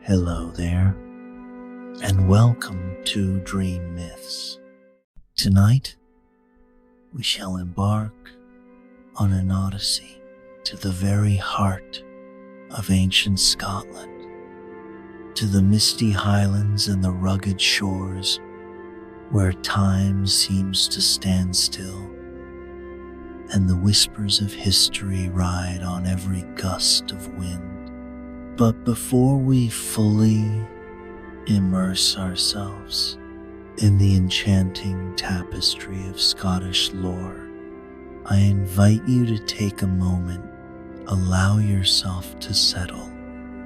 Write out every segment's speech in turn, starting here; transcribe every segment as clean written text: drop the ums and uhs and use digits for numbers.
Hello there, and welcome to Dream Myths. Tonight, we shall embark on an odyssey to the very heart of ancient Scotland, to the misty highlands and the rugged shores where time seems to stand still, and the whispers of history ride on every gust of wind. But before we fully immerse ourselves in the enchanting tapestry of Scottish lore, I invite you to take a moment, allow yourself to settle,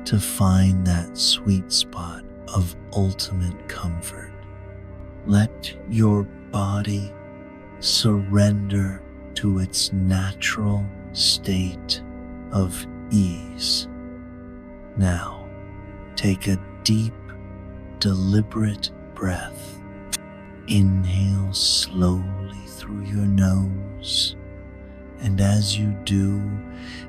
to find that sweet spot of ultimate comfort. Let your body surrender to its natural state of ease. Now, take a deep, deliberate breath. Inhale slowly through your nose, and as you do,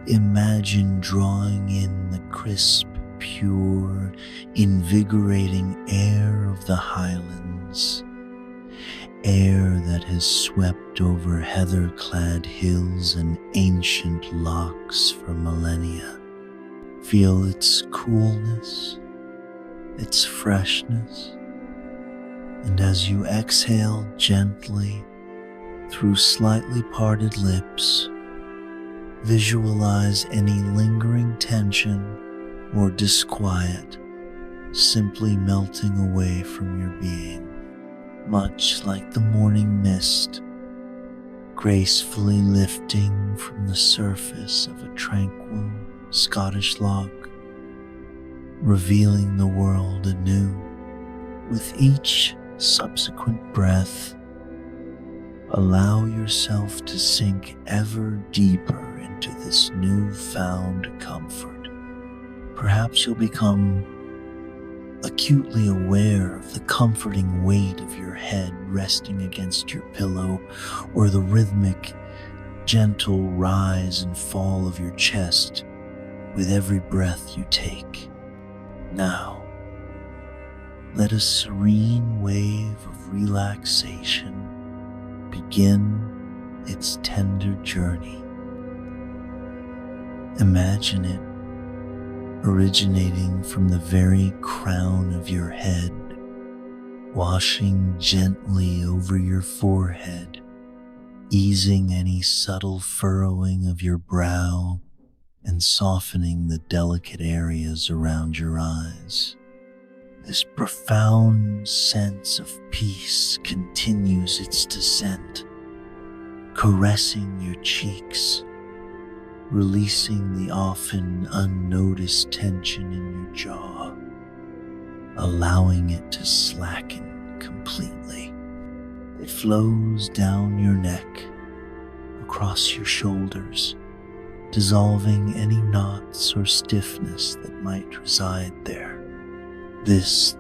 imagine drawing in the crisp, pure, invigorating air of the Highlands, air that has swept over heather-clad hills and ancient lochs for millennia. Feel its coolness, its freshness, and as you exhale gently through slightly parted lips, visualize any lingering tension or disquiet simply melting away from your being, much like the morning mist gracefully lifting from the surface of a tranquil Scottish loch, revealing the world anew. With each subsequent breath, allow yourself to sink ever deeper into this newfound comfort. Perhaps you'll become acutely aware of the comforting weight of your head resting against your pillow, or the rhythmic, gentle rise and fall of your chest with every breath you take. Now, let a serene wave of relaxation begin its tender journey. Imagine it originating from the very crown of your head, washing gently over your forehead, easing any subtle furrowing of your brow and softening the delicate areas around your eyes. This profound sense of peace continues its descent, caressing your cheeks, releasing the often unnoticed tension in your jaw, allowing it to slacken completely. It flows down your neck, across your shoulders, dissolving any knots or stiffness that might reside there. This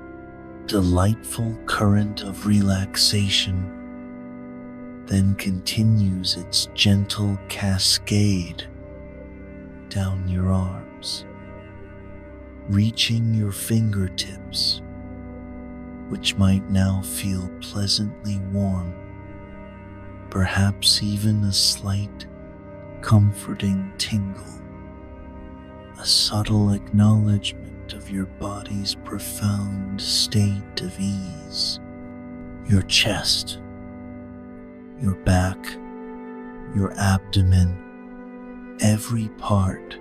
delightful current of relaxation then continues its gentle cascade down your arms, reaching your fingertips, which might now feel pleasantly warm, perhaps even a slight comforting tingle, a subtle acknowledgement of your body's profound state of ease. Your chest, your back, your abdomen, every part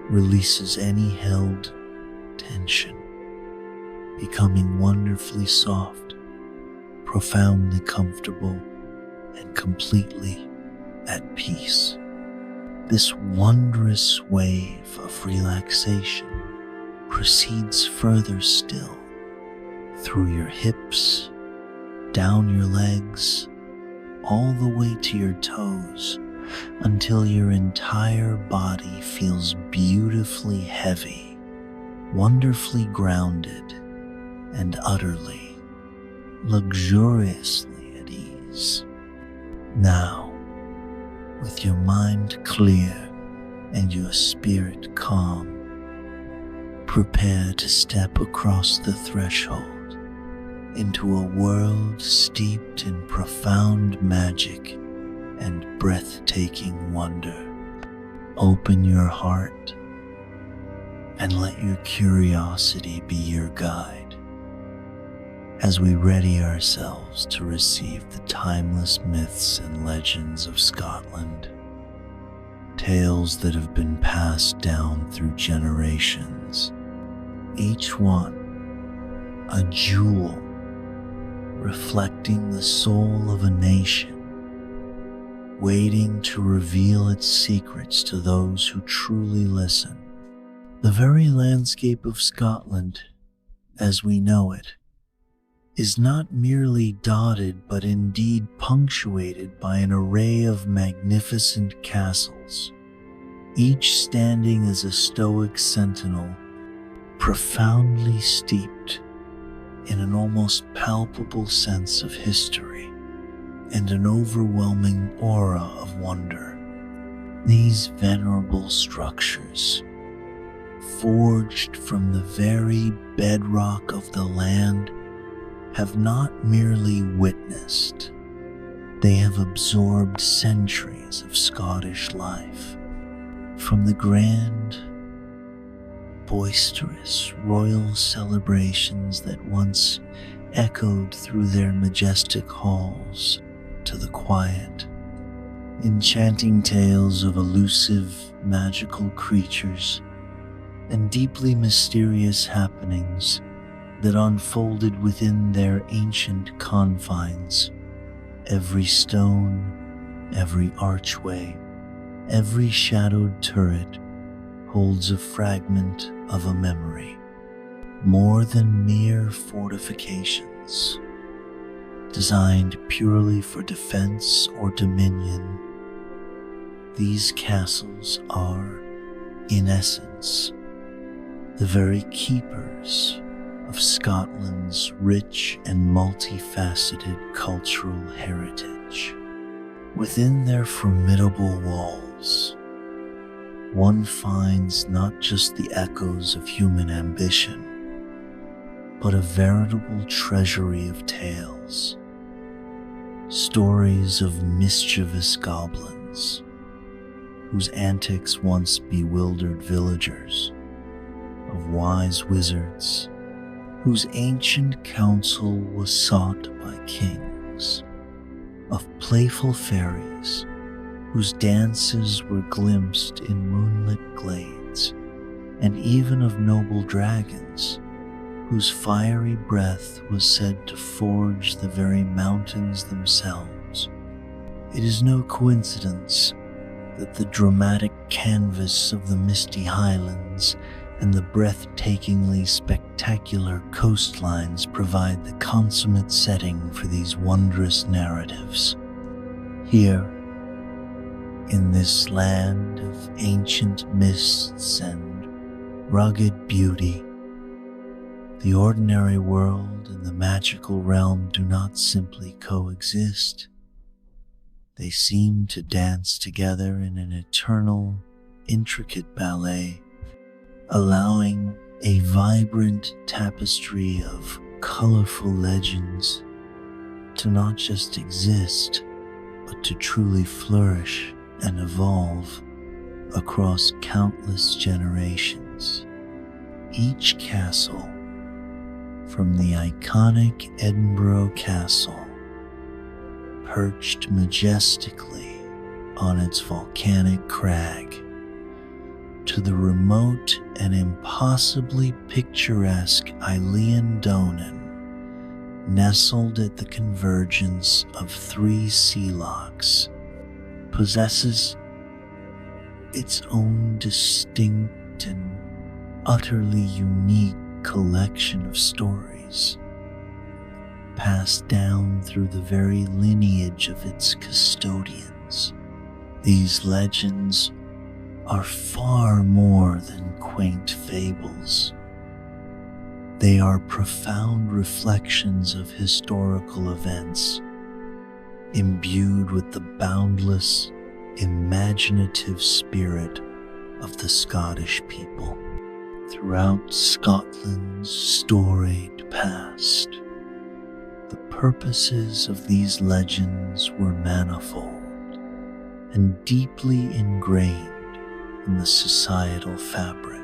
releases any held tension, becoming wonderfully soft, profoundly comfortable, and completely at peace. This wondrous wave of relaxation proceeds further still, through your hips, down your legs, all the way to your toes, until your entire body feels beautifully heavy, wonderfully grounded, and utterly, luxuriously at ease. Now, with your mind clear and your spirit calm, Prepare to step across the threshold into a world steeped in profound magic and breathtaking wonder. Open your heart and let your curiosity be your guide as we ready ourselves to receive the timeless myths and legends of Scotland, tales that have been passed down through generations, each one a jewel reflecting the soul of a nation, waiting to reveal its secrets to those who truly listen. The very landscape of Scotland, as we know it, is not merely dotted but indeed punctuated by an array of magnificent castles, each standing as a stoic sentinel, profoundly steeped in an almost palpable sense of history and an overwhelming aura of wonder. These venerable structures, forged from the very bedrock of the land, have not merely witnessed, they have absorbed centuries of Scottish life. From the grand, boisterous royal celebrations that once echoed through their majestic halls, to the quiet, enchanting tales of elusive, magical creatures and deeply mysterious happenings that unfolded within their ancient confines. Every stone, every archway, every shadowed turret holds a fragment of a memory, more than mere fortifications, designed purely for defense or dominion. These castles are, in essence, the very keepers of Scotland's rich and multifaceted cultural heritage. Within their formidable walls, one finds not just the echoes of human ambition, but a veritable treasury of tales, stories of mischievous goblins, whose antics once bewildered villagers, of wise wizards, whose ancient counsel was sought by kings, of playful fairies, whose dances were glimpsed in moonlit glades, and even of noble dragons, whose fiery breath was said to forge the very mountains themselves. It is no coincidence that the dramatic canvas of the misty highlands and the breathtakingly spectacular coastlines provide the consummate setting for these wondrous narratives. Here, in this land of ancient mists and rugged beauty, the ordinary world and the magical realm do not simply coexist. They seem to dance together in an eternal, intricate ballet, allowing a vibrant tapestry of colorful legends to not just exist, but to truly flourish and evolve across countless generations. Each castle, from the iconic Edinburgh Castle, perched majestically on its volcanic crag, to the remote and impossibly picturesque Eilean Donan, nestled at the convergence of three sea locks, possesses its own distinct and utterly unique collection of stories, passed down through the very lineage of its custodians. These legends are far more than quaint fables. They are profound reflections of historical events, imbued with the boundless, imaginative spirit of the Scottish people. throughout Scotland's storied past. The purposes of these legends were manifold and deeply ingrained in the societal fabric.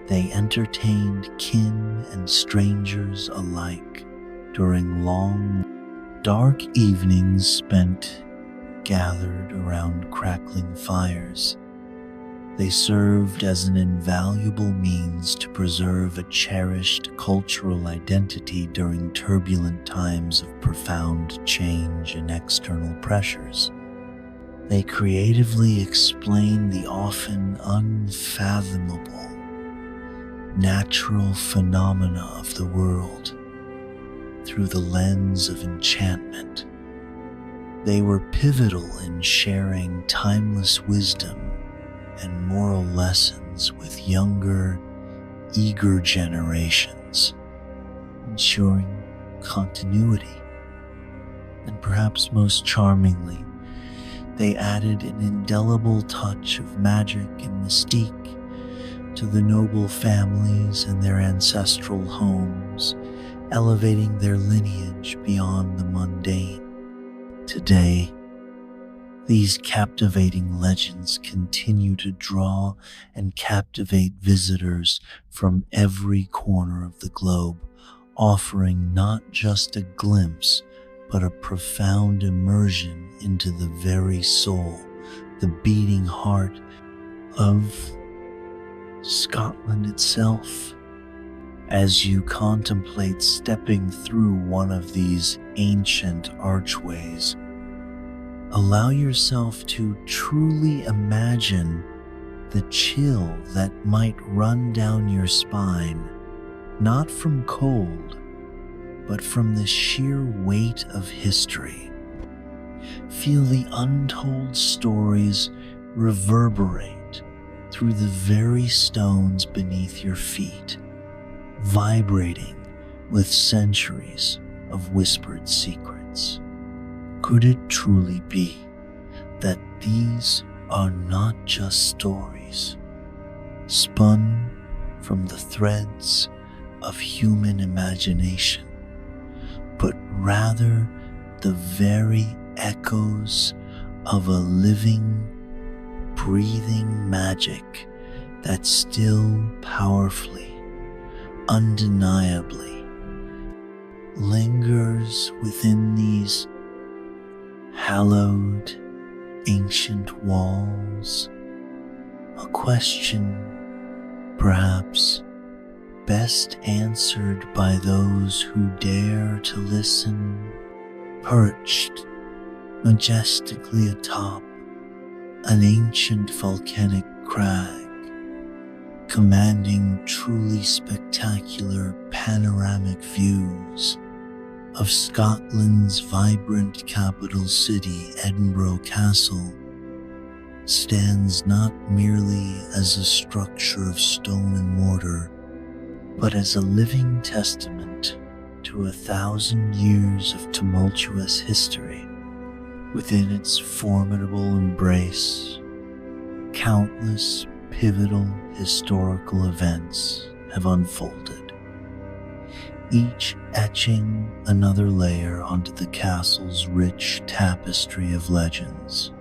They entertained kin and strangers alike during long, dark evenings spent gathered around crackling fires. They served as an invaluable means to preserve a cherished cultural identity during turbulent times of profound change and external pressures. They creatively explain the often unfathomable natural phenomena of the world through the lens of enchantment. They were pivotal in sharing timeless wisdom and moral lessons with younger, eager generations, ensuring continuity. And perhaps most charmingly, they added an indelible touch of magic and mystique to the noble families and their ancestral homes, elevating their lineage beyond the mundane. Today, these captivating legends continue to draw and captivate visitors from every corner of the globe, offering not just a glimpse, but a profound immersion into the very soul, the beating heart of Scotland itself. As you contemplate stepping through one of these ancient archways, allow yourself to truly imagine the chill that might run down your spine, not from cold, but from the sheer weight of history. Feel the untold stories reverberate through the very stones beneath your feet, vibrating with centuries of whispered secrets. Could it truly be that these are not just stories, spun from the threads of human imagination, but rather the very echoes of a living, breathing magic that still powerfully, undeniably lingers within these hallowed ancient walls? A question perhaps best answered by those who dare to listen, perched majestically atop an ancient volcanic crag, commanding truly spectacular panoramic views of Scotland's vibrant capital city, Edinburgh Castle, stands not merely as a structure of stone and mortar, but as a living testament to 1,000 years of tumultuous history. Within its formidable embrace, countless pivotal historical events have unfolded, each etching another layer onto the castle's rich tapestry of legends.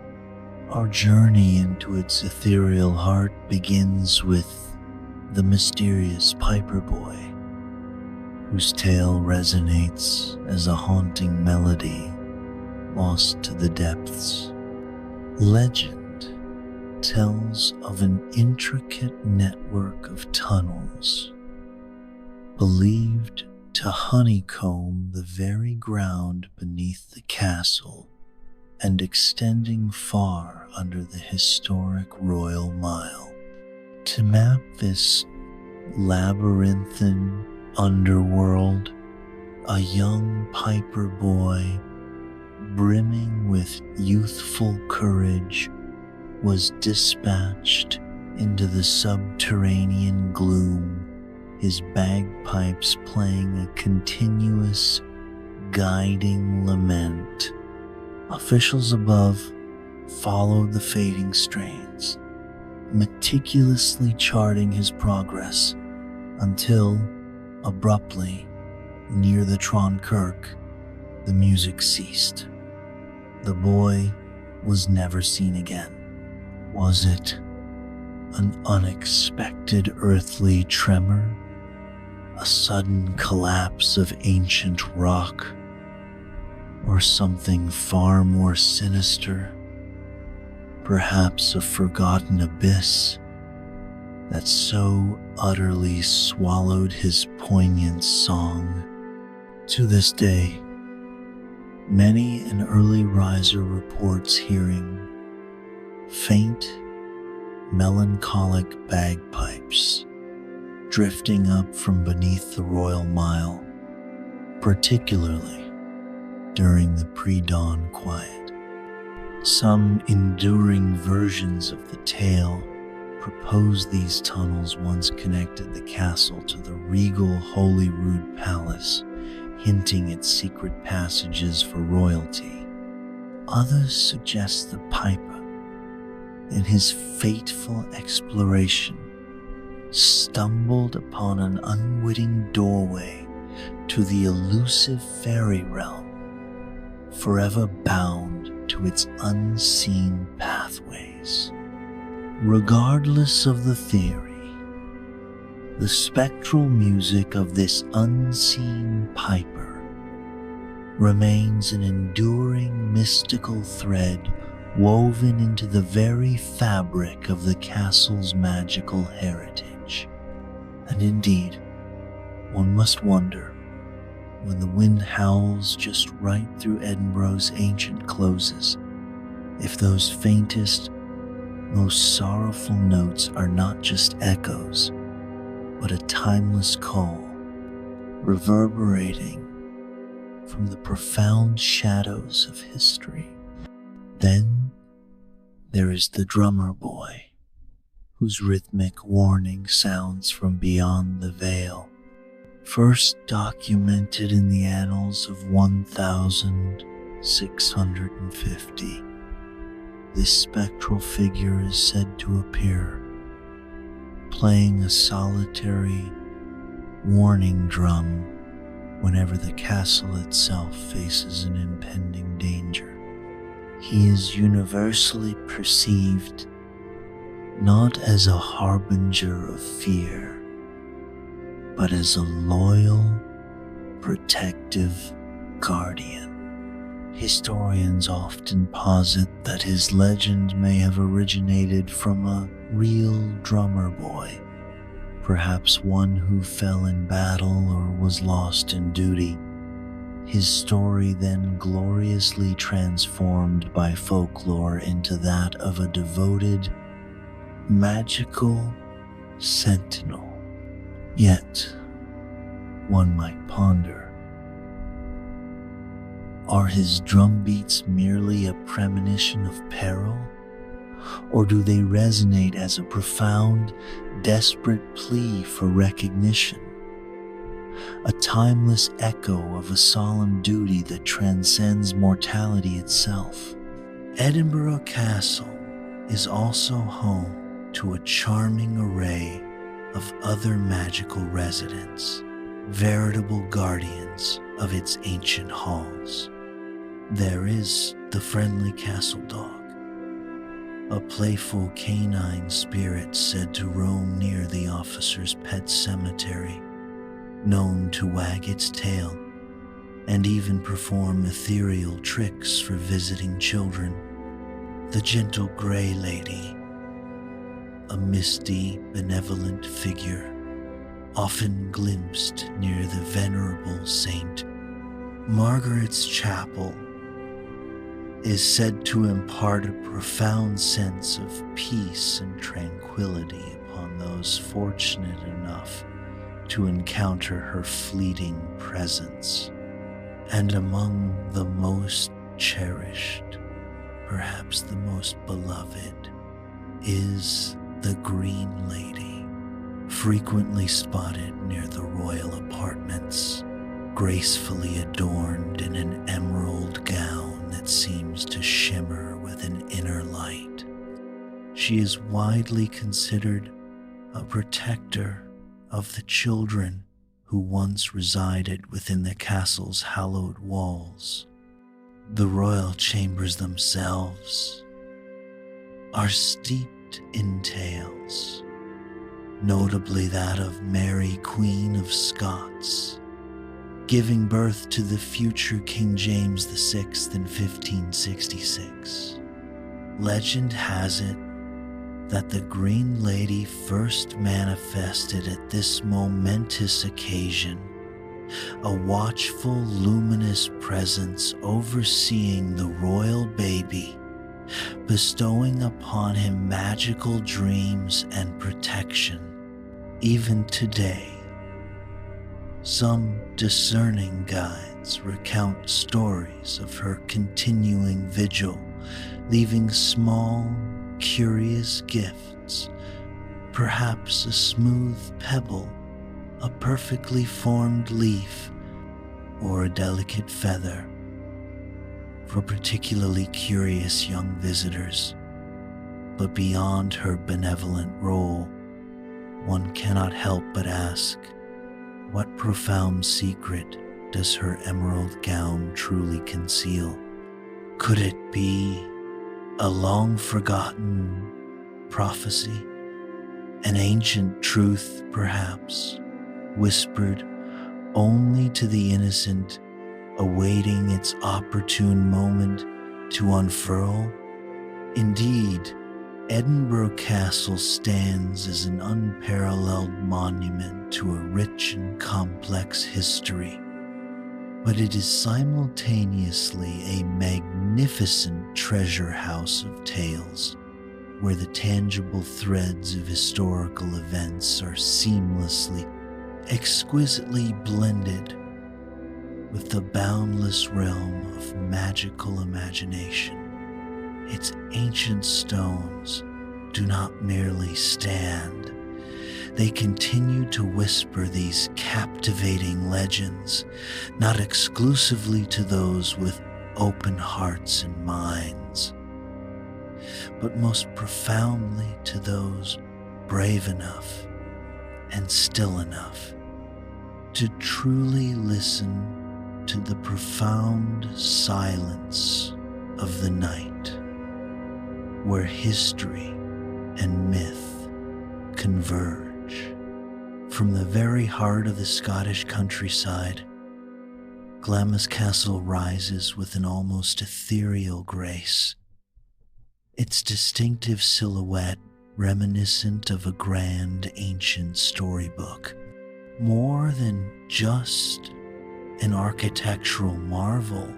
Our journey into its ethereal heart begins with the mysterious Piper Boy, whose tale resonates as a haunting melody lost to the depths. Legend tells of an intricate network of tunnels believed to honeycomb the very ground beneath the castle and extending far under the historic Royal Mile. To map this labyrinthine underworld, a young Piper Boy, brimming with youthful courage, was dispatched into the subterranean gloom, his bagpipes playing a continuous, guiding lament. Officials above followed the fading strains, meticulously charting his progress until, abruptly, near the Kirk, the music ceased. The boy was never seen again. Was it an unexpected earthly tremor? A sudden collapse of ancient rock? Or something far more sinister? Perhaps a forgotten abyss that so utterly swallowed his poignant song. To this day, many an early riser reports hearing faint, melancholic bagpipes drifting up from beneath the Royal Mile, particularly during the pre-dawn quiet. Some enduring versions of the tale propose these tunnels once connected the castle to the regal Holyrood Palace, hinting at secret passages for royalty. Others suggest the piper, in his fateful exploration, stumbled upon an unwitting doorway to the elusive fairy realm, forever bound to its unseen pathways. Regardless of the theory, the spectral music of this unseen piper remains an enduring mystical thread woven into the very fabric of the castle's magical heritage. And indeed, one must wonder, when the wind howls just right through Edinburgh's ancient closes, if those faintest, most sorrowful notes are not just echoes, but a timeless call, reverberating from the profound shadows of history. Then there is the drummer boy, whose rhythmic warning sounds from beyond the veil, first documented in the annals of 1650. This spectral figure is said to appear, playing a solitary warning drum whenever the castle itself faces an impending danger. He is universally perceived not as a harbinger of fear, but as a loyal, protective guardian. Historians often posit that his legend may have originated from a real drummer boy, perhaps one who fell in battle or was lost in duty. His story then gloriously transformed by folklore into that of a devoted, magical sentinel. Yet, one might ponder, are his drum beats merely a premonition of peril? Or do they resonate as a profound, desperate plea for recognition? A timeless echo of a solemn duty that transcends mortality itself. Edinburgh Castle is also home to a charming array of other magical residents, veritable guardians of its ancient halls. There is the friendly castle dog, a playful canine spirit said to roam near the officer's pet cemetery, known to wag its tail and even perform ethereal tricks for visiting children. The gentle Grey Lady, a misty, benevolent figure, often glimpsed near the venerable St. Margaret's Chapel, is said to impart a profound sense of peace and tranquility upon those fortunate enough to encounter her fleeting presence. And among the most cherished, perhaps the most beloved, is the Green Lady, frequently spotted near the royal apartments, gracefully adorned in an emerald gown that seems to shimmer with an inner light. She is widely considered a protector of the children who once resided within the castle's hallowed walls. The royal chambers themselves are steeped in tales, notably that of Mary, Queen of Scots, giving birth to the future King James VI in 1566. Legend has it that the Green Lady first manifested at this momentous occasion, a watchful, luminous presence overseeing the royal baby, bestowing upon him magical dreams and protection. Even today, some discerning guides recount stories of her continuing vigil, leaving small, curious gifts, perhaps a smooth pebble, a perfectly formed leaf, or a delicate feather, for particularly curious young visitors. But beyond her benevolent role, one cannot help but ask, what profound secret does her emerald gown truly conceal? Could it be a long-forgotten prophecy, an ancient truth perhaps, whispered only to the innocent, awaiting its opportune moment to unfurl? Indeed, Edinburgh Castle stands as an unparalleled monument to a rich and complex history, but it is simultaneously a magnificent treasure house of tales, where the tangible threads of historical events are seamlessly, exquisitely blended with the boundless realm of magical imagination. Its ancient stones do not merely stand, they continue to whisper these captivating legends, not exclusively to those with open hearts and minds, but most profoundly to those brave enough and still enough to truly listen to the profound silence of the night, where history and myth converge. From the very heart of the Scottish countryside, Glamis Castle rises with an almost ethereal grace, its distinctive silhouette reminiscent of a grand ancient storybook. More than just an architectural marvel,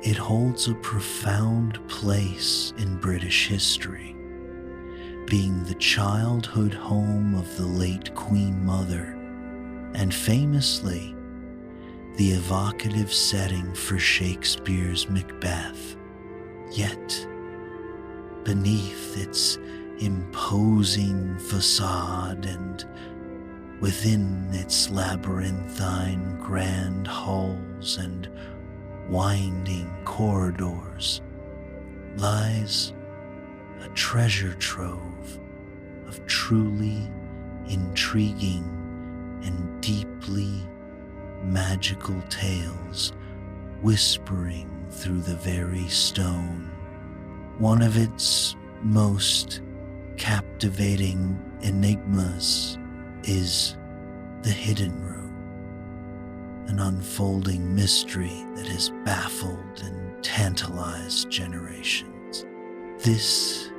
it holds a profound place in British history, being the childhood home of the late Queen Mother, and famously, the evocative setting for Shakespeare's Macbeth. Yet, beneath its imposing facade and within its labyrinthine grand halls and winding corridors, lies a treasure trove of truly intriguing and deeply magical tales whispering through the very stone. One of its most captivating enigmas is the hidden room, an unfolding mystery that has baffled and tantalized generations. This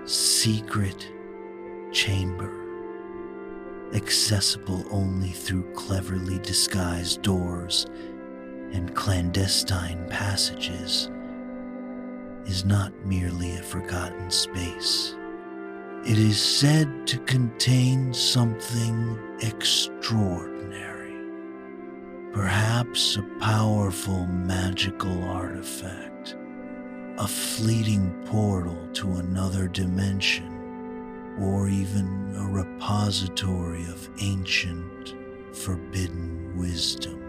secret chamber, accessible only through cleverly disguised doors and clandestine passages, is not merely a forgotten space. It is said to contain something extraordinary, perhaps a powerful magical artifact, a fleeting portal to another dimension, or even a repository of ancient, forbidden wisdom.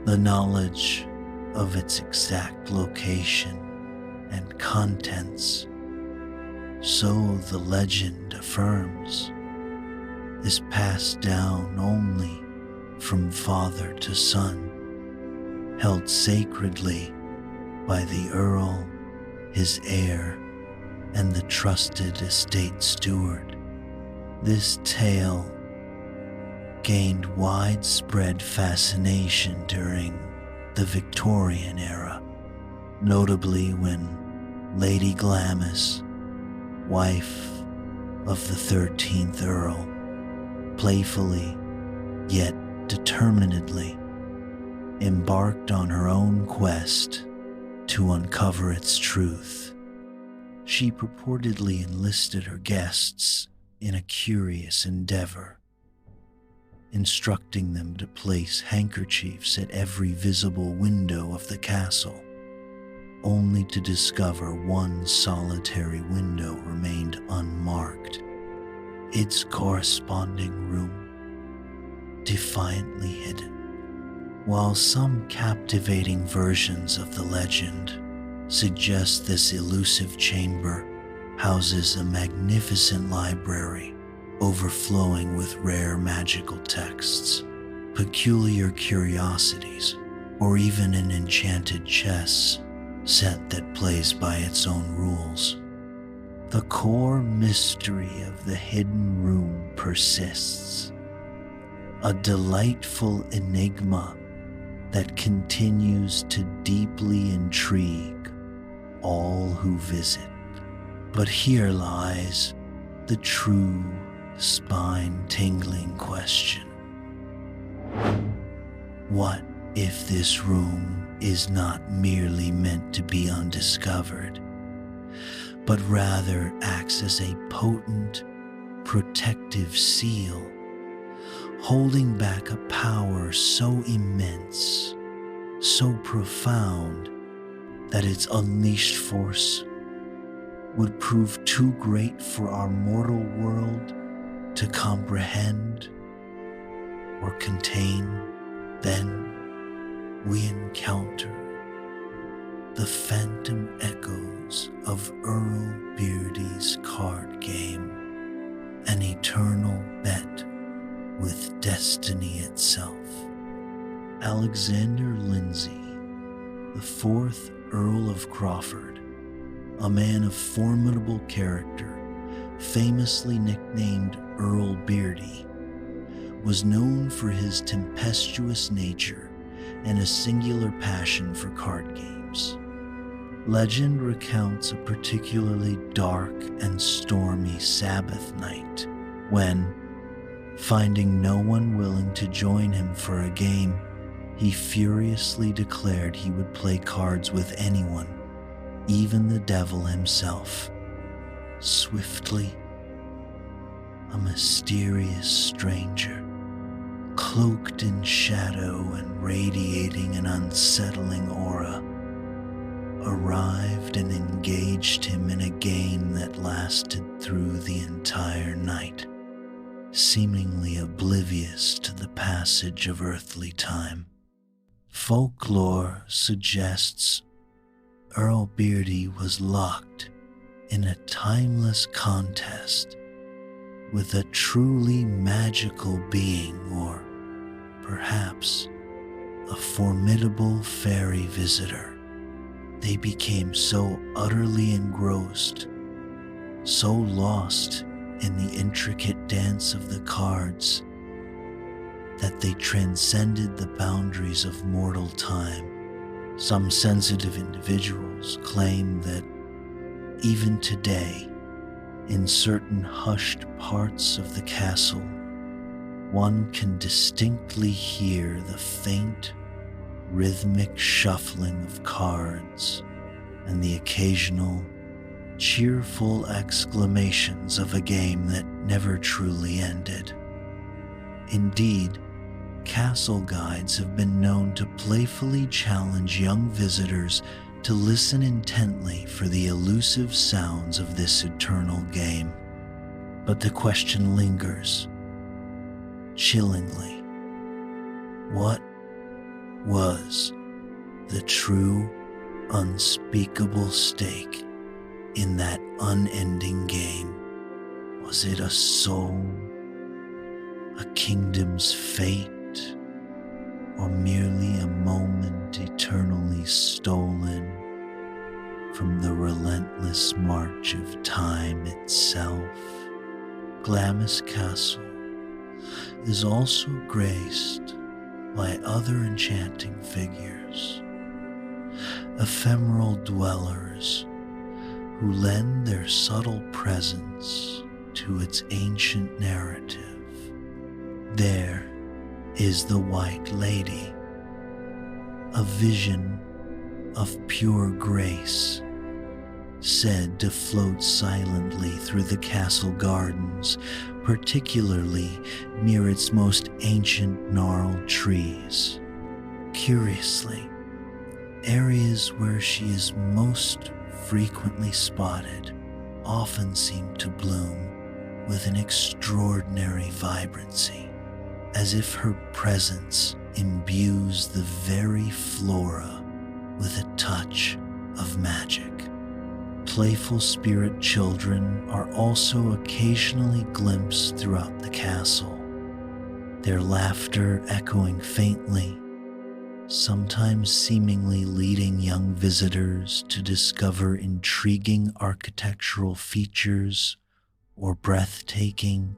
The knowledge of its exact location and contents so the legend affirms, is passed down only from father to son, held sacredly by the Earl, his heir, and the trusted estate steward. This tale gained widespread fascination during the Victorian era, notably when Lady Glamis, wife of the 13th Earl, playfully yet determinedly embarked on her own quest to uncover its truth. She purportedly enlisted her guests in a curious endeavor, instructing them to place handkerchiefs at every visible window of the castle, only to discover one solitary window remained unmarked, its corresponding room defiantly hidden. While some captivating versions of the legend suggest this elusive chamber houses a magnificent library overflowing with rare magical texts, peculiar curiosities, or even an enchanted chess set that plays by its own rules, the core mystery of the hidden room persists, a delightful enigma that continues to deeply intrigue all who visit. But here lies the true spine-tingling question. What if this room is not merely meant to be undiscovered, but rather acts as a potent, protective seal, holding back a power so immense, so profound, that its unleashed force would prove too great for our mortal world to comprehend or contain? Then we encounter the phantom echoes of Earl Beardy's card game, an eternal bet with destiny itself. Alexander Lindsay, the 4th Earl of Crawford, a man of formidable character, famously nicknamed Earl Beardy, was known for his tempestuous nature and a singular passion for card games. Legend recounts a particularly dark and stormy Sabbath night when, finding no one willing to join him for a game, he furiously declared he would play cards with anyone, even the devil himself. Swiftly, a mysterious stranger, cloaked in shadow and radiating an unsettling aura, arrived and engaged him in a game that lasted through the entire night, seemingly oblivious to the passage of earthly time. Folklore suggests Earl Beardy was locked in a timeless contest with a truly magical being, or perhaps a formidable fairy visitor. They became so utterly engrossed, so lost in the intricate dance of the cards, that they transcended the boundaries of mortal time. Some sensitive individuals claim that even today, in certain hushed parts of the castle, one can distinctly hear the faint, rhythmic shuffling of cards and the occasional, cheerful exclamations of a game that never truly ended. Indeed, castle guides have been known to playfully challenge young visitors to listen intently for the elusive sounds of this eternal game. But the question lingers, chillingly. What was the true, unspeakable stake in that unending game? Was it a soul, a kingdom's fate, or merely a moment eternally stolen from the relentless march of time itself? Glamis Castle is also graced by other enchanting figures, ephemeral dwellers who lend their subtle presence to its ancient narrative. There is the White Lady, a vision of pure grace, said to float silently through the castle gardens, particularly near its most ancient gnarled trees. Curiously, areas where she is most frequently spotted often seem to bloom with an extraordinary vibrancy, as if her presence imbues the very flora with a touch of magic. Playful spirit children are also occasionally glimpsed throughout the castle, their laughter echoing faintly, sometimes seemingly leading young visitors to discover intriguing architectural features or breathtaking,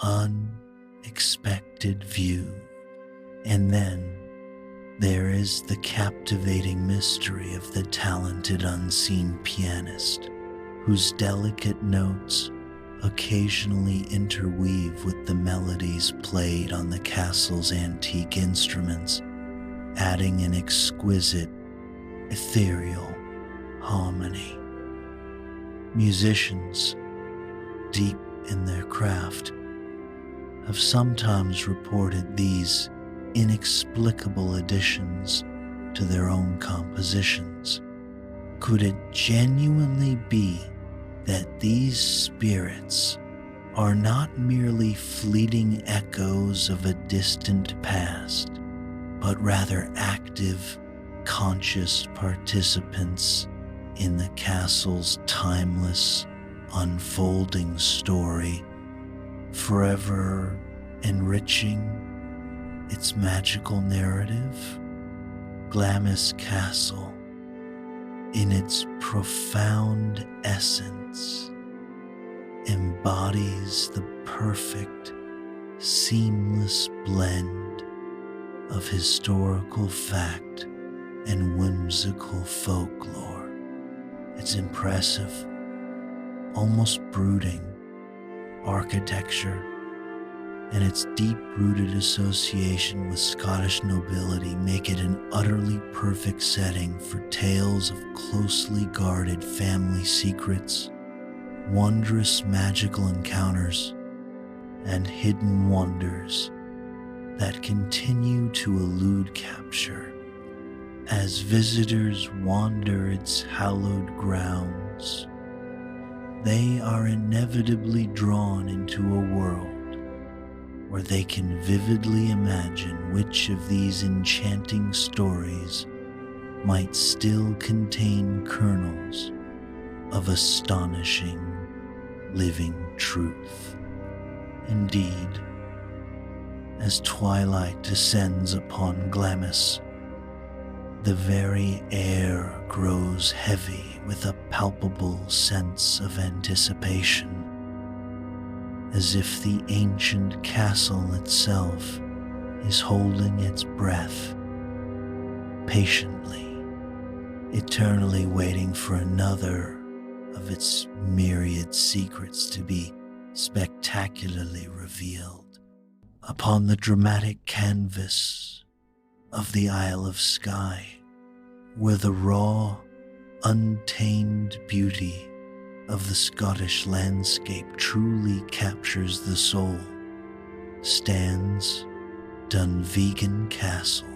unexpected view. And then there is the captivating mystery of the talented unseen pianist, whose delicate notes occasionally interweave with the melodies played on the castle's antique instruments, adding an exquisite, ethereal harmony. Musicians, deep in their craft, have sometimes reported these inexplicable additions to their own compositions. Could it genuinely be that these spirits are not merely fleeting echoes of a distant past, but rather active, conscious participants in the castle's timeless, unfolding story, forever enriching its magical narrative? Glamis Castle, in its profound essence, embodies the perfect, seamless blend of historical fact and whimsical folklore. Its impressive, almost brooding architecture and its deep-rooted association with Scottish nobility make it an utterly perfect setting for tales of closely guarded family secrets, wondrous magical encounters, and hidden wonders that continue to elude capture as visitors wander its hallowed grounds. They are inevitably drawn into a world where they can vividly imagine which of these enchanting stories might still contain kernels of astonishing living truth. Indeed, as twilight descends upon Glamis, the very air grows heavy with a palpable sense of anticipation, as if the ancient castle itself is holding its breath, patiently, eternally waiting for another of its myriad secrets to be spectacularly revealed upon the dramatic canvas of the Isle of Skye, where the raw, untamed beauty of the Scottish landscape truly captures the soul, stands Dunvegan Castle.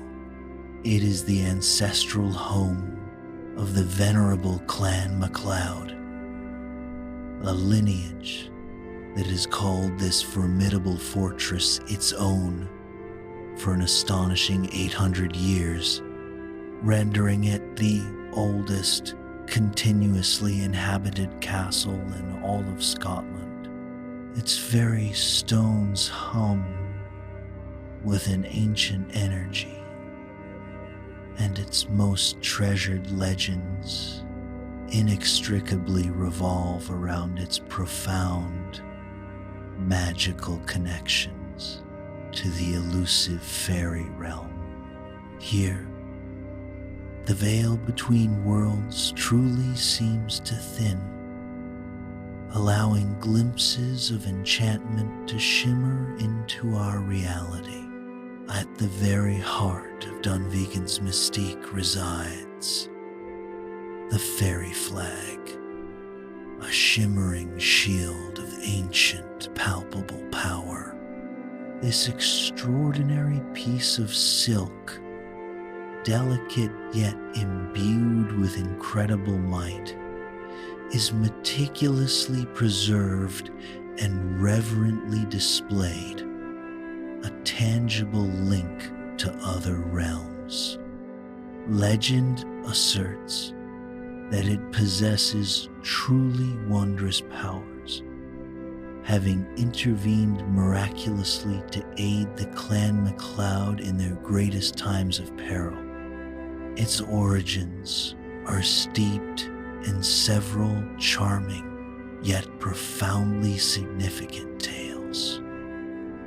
It is the ancestral home of the venerable Clan MacLeod, a lineage that has called this formidable fortress its own for an astonishing 800 years, rendering it the oldest continuously inhabited castle in all of Scotland. Its very stones hum with an ancient energy, and its most treasured legends inextricably revolve around its profound, magical connections to the elusive fairy realm. Here, the veil between worlds truly seems to thin, allowing glimpses of enchantment to shimmer into our reality. At the very heart of Dunvegan's mystique resides the fairy flag, a shimmering shield of ancient, palpable power. This extraordinary piece of silk, delicate yet imbued with incredible might, is meticulously preserved and reverently displayed, a tangible link to other realms. Legend asserts that it possesses truly wondrous powers, having intervened miraculously to aid the Clan MacLeod in their greatest times of peril. Its origins are steeped in several charming yet profoundly significant tales.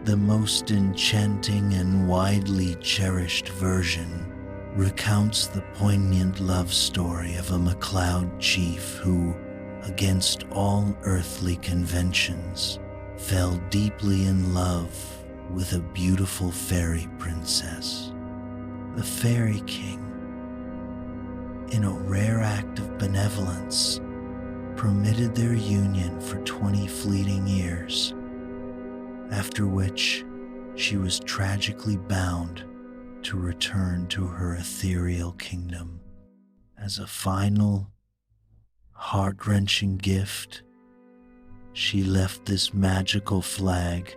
The most enchanting and widely cherished version recounts the poignant love story of a MacLeod chief who, against all earthly conventions, fell deeply in love with a beautiful fairy princess. The Fairy King, in a rare act of benevolence, permitted their union for 20 fleeting years, after which she was tragically bound to return to her ethereal kingdom. As a final, heart-wrenching gift, she left this magical flag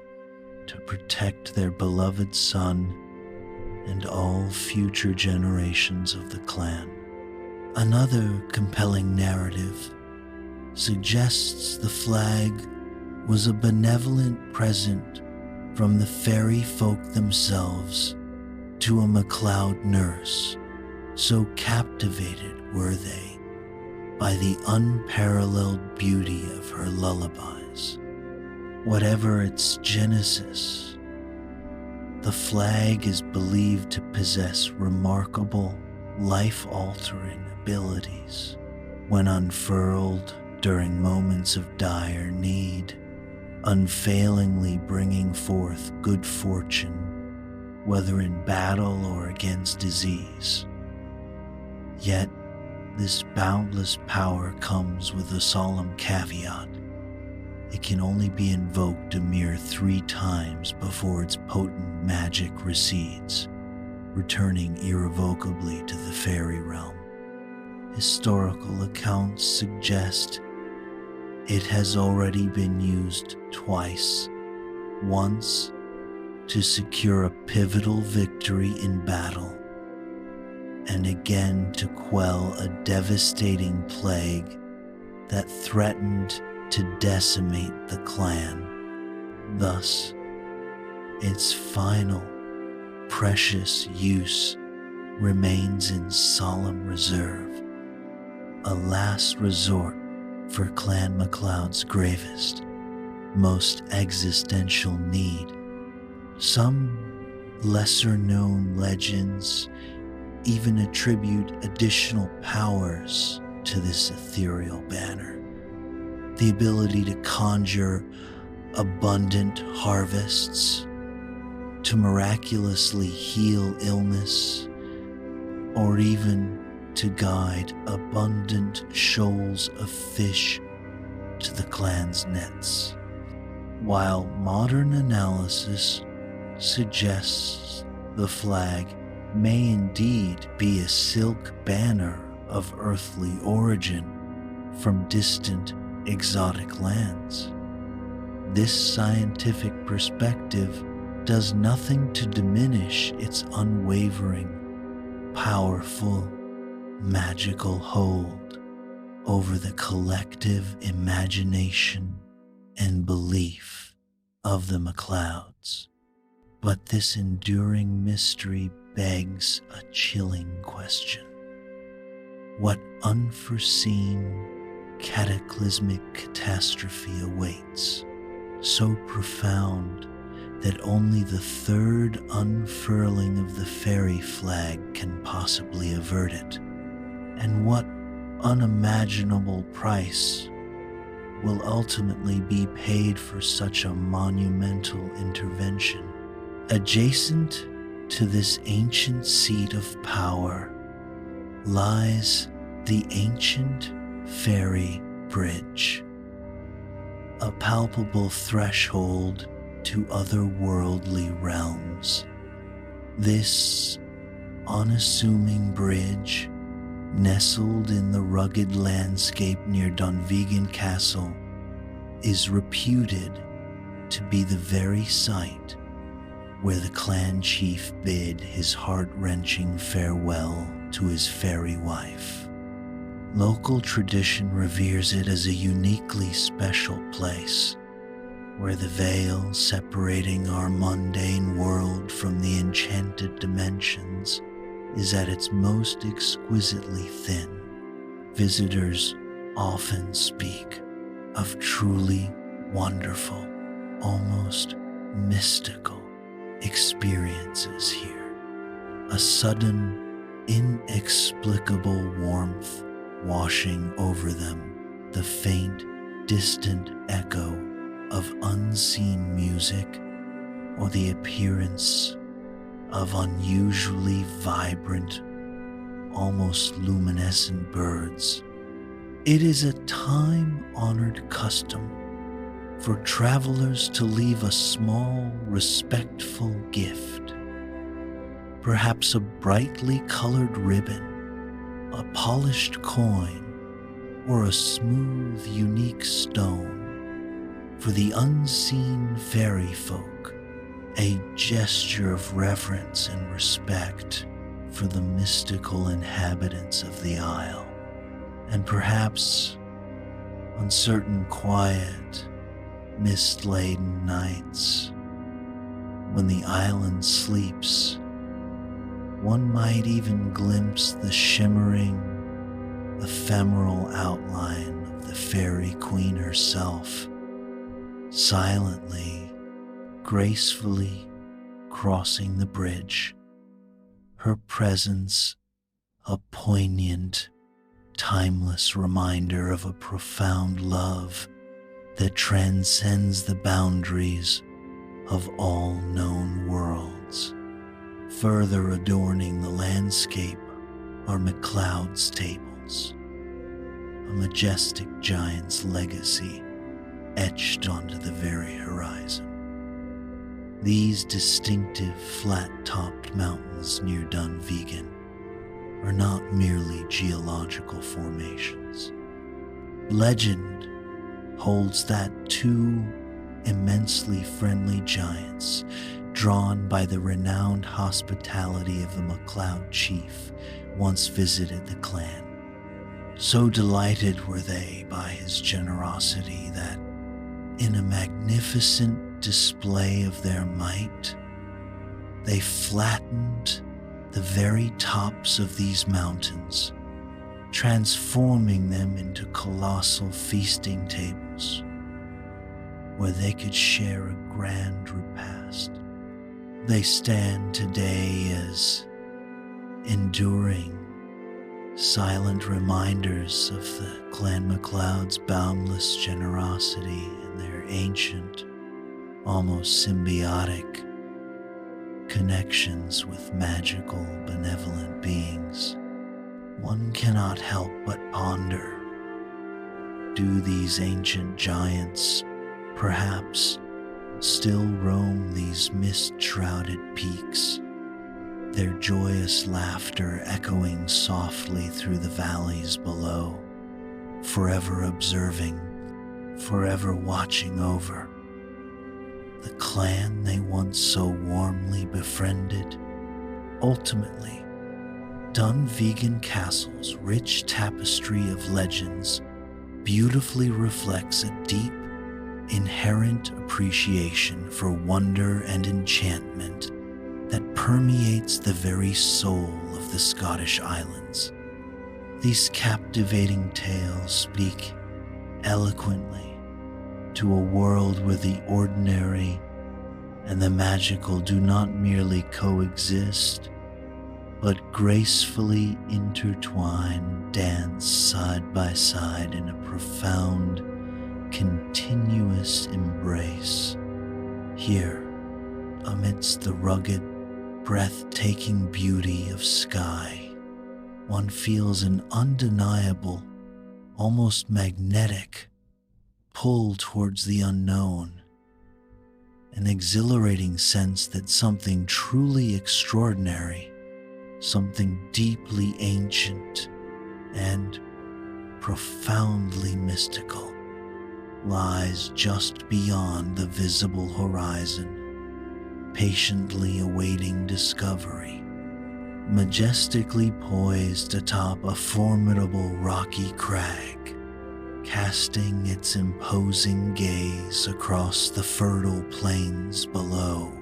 to protect their beloved son and all future generations of the clan. Another compelling narrative suggests the flag was a benevolent present from the fairy folk themselves to a MacLeod nurse, so captivated were they by the unparalleled beauty of her lullabies. Whatever its genesis, the flag is believed to possess remarkable, life-altering abilities when unfurled during moments of dire need, unfailingly bringing forth good fortune, whether in battle or against disease. Yet, this boundless power comes with a solemn caveat. It can only be invoked a mere 3 times before its potent magic recedes, returning irrevocably to the fairy realm. Historical accounts suggest it has already been used twice, once to secure a pivotal victory in battle, and again to quell a devastating plague that threatened to decimate the clan. Thus, its final, precious use remains in solemn reserve, a last resort for Clan MacLeod's gravest, most existential need. Some lesser-known legends even attribute additional powers to this ethereal banner. The ability to conjure abundant harvests, to miraculously heal illness, or even to guide abundant shoals of fish to the clan's nets. While modern analysis suggests the flag may indeed be a silk banner of earthly origin from distant exotic lands, this scientific perspective does nothing to diminish its unwavering, powerful, magical hold. over the collective imagination and belief of the MacLeods. But this enduring mystery begs a chilling question. What unforeseen, cataclysmic catastrophe awaits, so profound that only the third unfurling of the fairy flag can possibly avert it? And what unimaginable price will ultimately be paid for such a monumental intervention? Adjacent to this ancient seat of power lies the ancient fairy bridge, a palpable threshold to otherworldly realms. This unassuming bridge, nestled in the rugged landscape near Dunvegan Castle, is reputed to be the very site where the clan chief bid his heart-wrenching farewell to his fairy wife. Local tradition reveres it as a uniquely special place, where the veil separating our mundane world from the enchanted dimensions is at its most exquisitely thin. Visitors often speak of truly wonderful, almost mystical experiences here. A sudden, inexplicable warmth washing over them, the faint, distant echo of unseen music, or the appearance of unusually vibrant, almost luminescent birds. It is a time-honored custom for travelers to leave a small, respectful gift, perhaps a brightly colored ribbon, a polished coin, or a smooth, unique stone, for the unseen fairy folk, a gesture of reverence and respect for the mystical inhabitants of the Isle. And perhaps on certain quiet, mist-laden nights, when the island sleeps, one might even glimpse the shimmering, ephemeral outline of the fairy queen herself, silently, gracefully crossing the bridge, her presence a poignant, timeless reminder of a profound love that transcends the boundaries of all known worlds. Further adorning the landscape are MacLeod's tables, a majestic giant's legacy etched onto the very horizon. These distinctive flat-topped mountains near Dunvegan are not merely geological formations. Legend holds that two immensely friendly giants, drawn by the renowned hospitality of the MacLeod chief, once visited the clan. So delighted were they by his generosity that, in a magnificent display of their might, they flattened the very tops of these mountains, transforming them into colossal feasting tables where they could share a grand repast. They stand today as enduring, silent reminders of the Clan MacLeod's boundless generosity and their ancient, almost symbiotic connections with magical, benevolent beings. One cannot help but ponder, do these ancient giants perhaps still roam these mist-shrouded peaks, their joyous laughter echoing softly through the valleys below, forever observing, forever watching over the clan they once so warmly befriended, ultimately Dunvegan Castle's rich tapestry of legends beautifully reflects a deep, inherent appreciation for wonder and enchantment that permeates the very soul of the Scottish Islands. These captivating tales speak eloquently to a world where the ordinary and the magical do not merely coexist, but gracefully intertwine, dance side by side in a profound, continuous embrace. Here, amidst the rugged, breathtaking beauty of sky, one feels an undeniable, almost magnetic pull towards the unknown, an exhilarating sense that something truly extraordinary, something deeply ancient and profoundly mystical, lies just beyond the visible horizon, patiently awaiting discovery. Majestically poised atop a formidable rocky crag, casting its imposing gaze across the fertile plains below,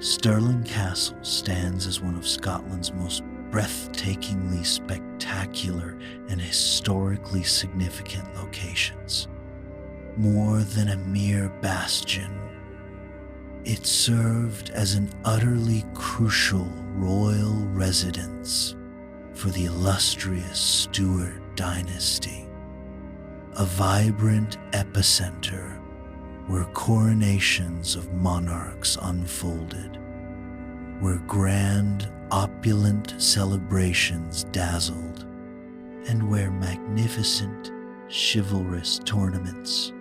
Stirling Castle stands as one of Scotland's most breathtakingly spectacular and historically significant locations. More than a mere bastion, it served as an utterly crucial royal residence for the illustrious Stuart dynasty, a vibrant epicenter where coronations of monarchs unfolded, where grand, opulent celebrations dazzled, and where magnificent, chivalrous tournaments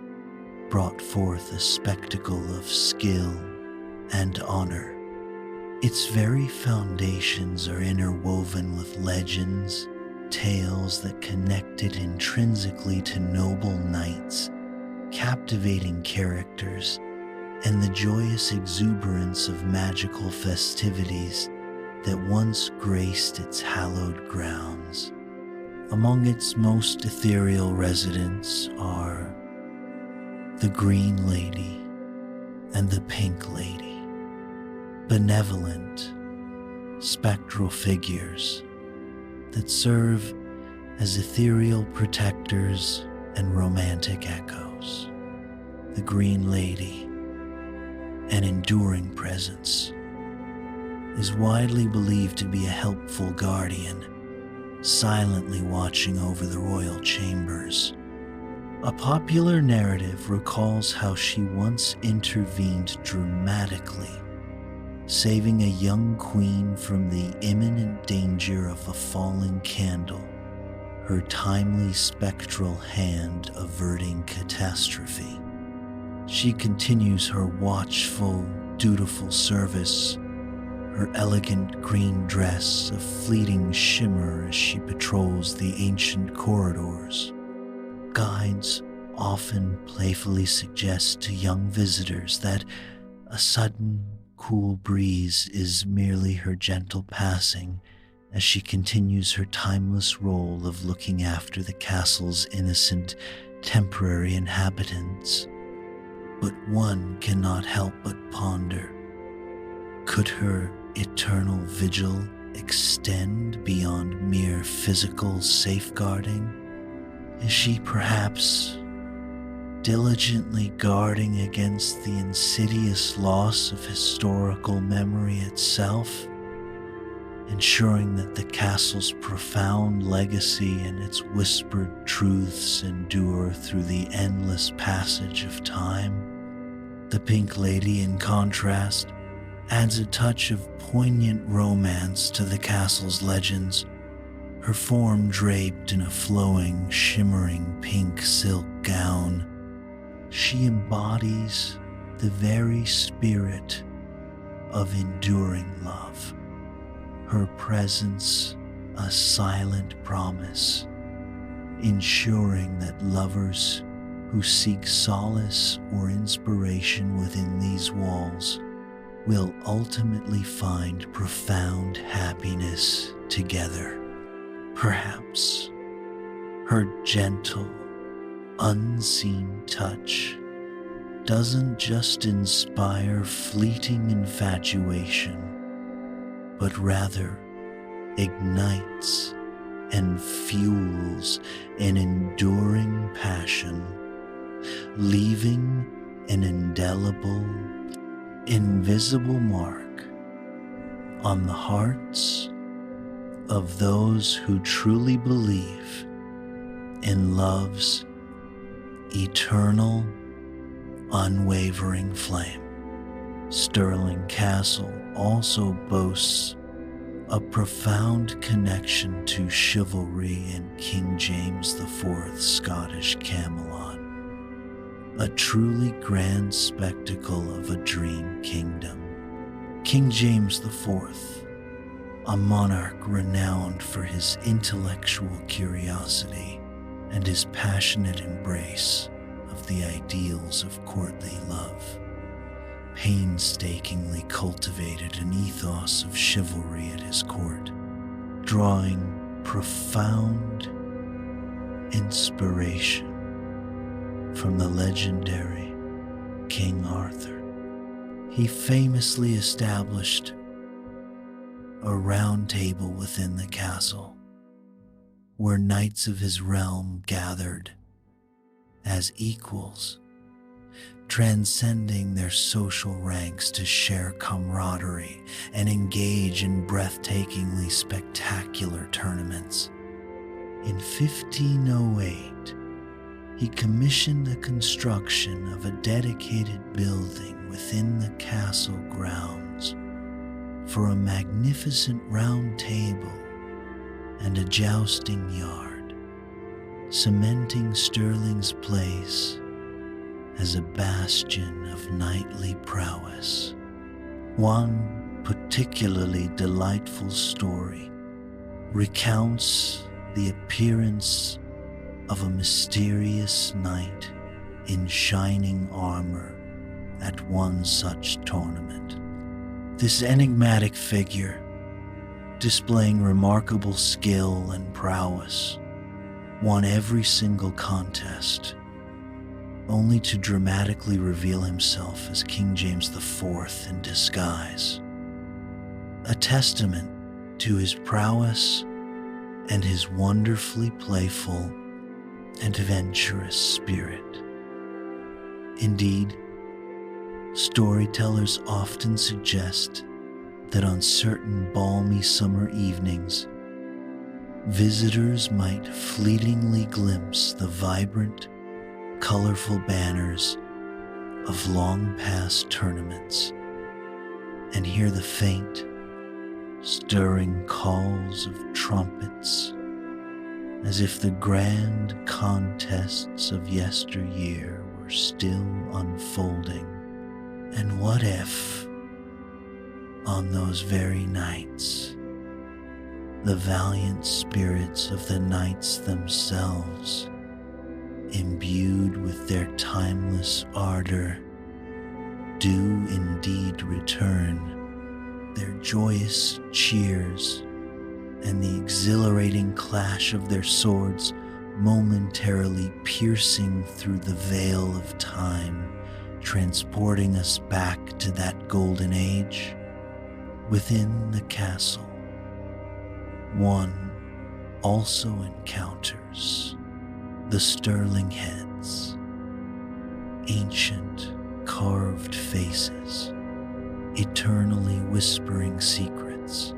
brought forth a spectacle of skill and honor. Its very foundations are interwoven with legends, tales that connected intrinsically to noble knights, captivating characters, and the joyous exuberance of magical festivities that once graced its hallowed grounds. Among its most ethereal residents are the Green Lady and the Pink Lady, benevolent, spectral figures that serve as ethereal protectors and romantic echoes. The Green Lady, an enduring presence, is widely believed to be a helpful guardian, silently watching over the royal chambers. A popular narrative recalls how she once intervened dramatically, saving a young queen from the imminent danger of a falling candle, her timely spectral hand averting catastrophe. She continues her watchful, dutiful service, her elegant green dress a fleeting shimmer as she patrols the ancient corridors. Guides often playfully suggest to young visitors that a sudden, cool breeze is merely her gentle passing as she continues her timeless role of looking after the castle's innocent, temporary inhabitants. But one cannot help but ponder, could her eternal vigil extend beyond mere physical safeguarding? Is she perhaps diligently guarding against the insidious loss of historical memory itself, ensuring that the castle's profound legacy and its whispered truths endure through the endless passage of time? The Pink Lady, in contrast, adds a touch of poignant romance to the castle's legends, her form draped in a flowing, shimmering pink silk gown. She embodies the very spirit of enduring love, her presence a silent promise, ensuring that lovers who seek solace or inspiration within these walls will ultimately find profound happiness together. Perhaps her gentle, unseen touch doesn't just inspire fleeting infatuation, but rather ignites and fuels an enduring passion, leaving an indelible, invisible mark on the hearts of those who truly believe in love's eternal, unwavering flame. Stirling Castle also boasts a profound connection to chivalry in King James IV's Scottish Camelot, a truly grand spectacle of a dream kingdom. King James IV, a monarch renowned for his intellectual curiosity and his passionate embrace of the ideals of courtly love, painstakingly cultivated an ethos of chivalry at his court, drawing profound inspiration from the legendary King Arthur. He famously established a round table within the castle where knights of his realm gathered as equals, transcending their social ranks to share camaraderie and engage in breathtakingly spectacular tournaments. In 1508, he commissioned the construction of a dedicated building within the castle grounds for a magnificent round table and a jousting yard, cementing Stirling's place as a bastion of knightly prowess. One particularly delightful story recounts the appearance of a mysterious knight in shining armor at one such tournament. This enigmatic figure, displaying remarkable skill and prowess, won every single contest, only to dramatically reveal himself as King James IV in disguise, a testament to his prowess and his wonderfully playful and adventurous spirit. Indeed, storytellers often suggest that on certain balmy summer evenings, visitors might fleetingly glimpse the vibrant, colorful banners of long-past tournaments and hear the faint, stirring calls of trumpets as if the grand contests of yesteryear were still unfolding. And what if, on those very nights, the valiant spirits of the knights themselves, imbued with their timeless ardor, do indeed return, their joyous cheers and the exhilarating clash of their swords momentarily piercing through the veil of time, transporting us back to that golden age? Within the castle, one also encounters the Stirling heads, ancient carved faces, eternally whispering secrets.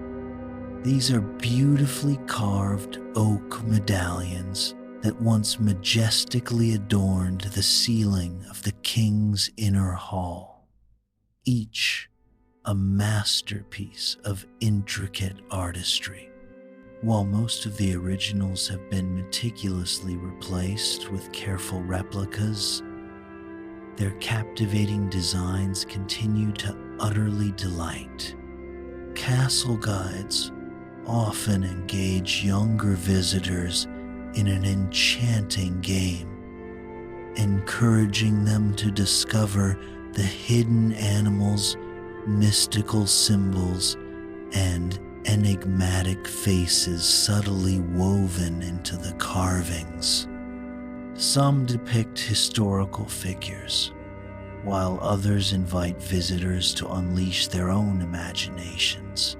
These are beautifully carved oak medallions that once majestically adorned the ceiling of the king's inner hall, each a masterpiece of intricate artistry. While most of the originals have been meticulously replaced with careful replicas, their captivating designs continue to utterly delight. Castle guides often engage younger visitors in an enchanting game, encouraging them to discover the hidden animals, mystical symbols, and enigmatic faces subtly woven into the carvings. Some depict historical figures, while others invite visitors to unleash their own imaginations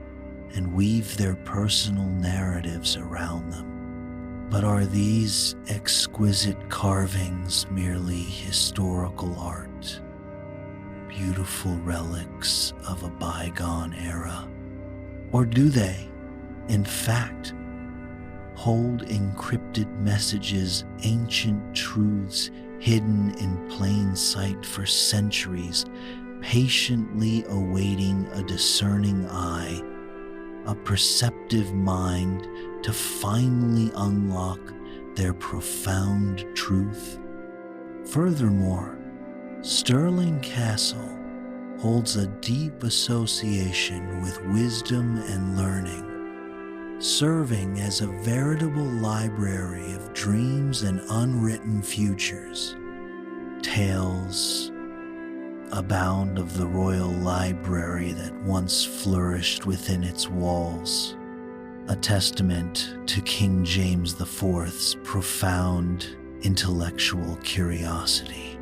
and weave their personal narratives around them. But are these exquisite carvings merely historical art, beautiful relics of a bygone era? Or do they, in fact, hold encrypted messages, ancient truths hidden in plain sight for centuries, patiently awaiting a discerning eye, a perceptive mind to finally unlock their profound truth? Furthermore, Stirling Castle holds a deep association with wisdom and learning, serving as a veritable library of dreams and unwritten futures. Tales abound of the royal library that once flourished within its walls, a testament to King James IV's profound intellectual curiosity.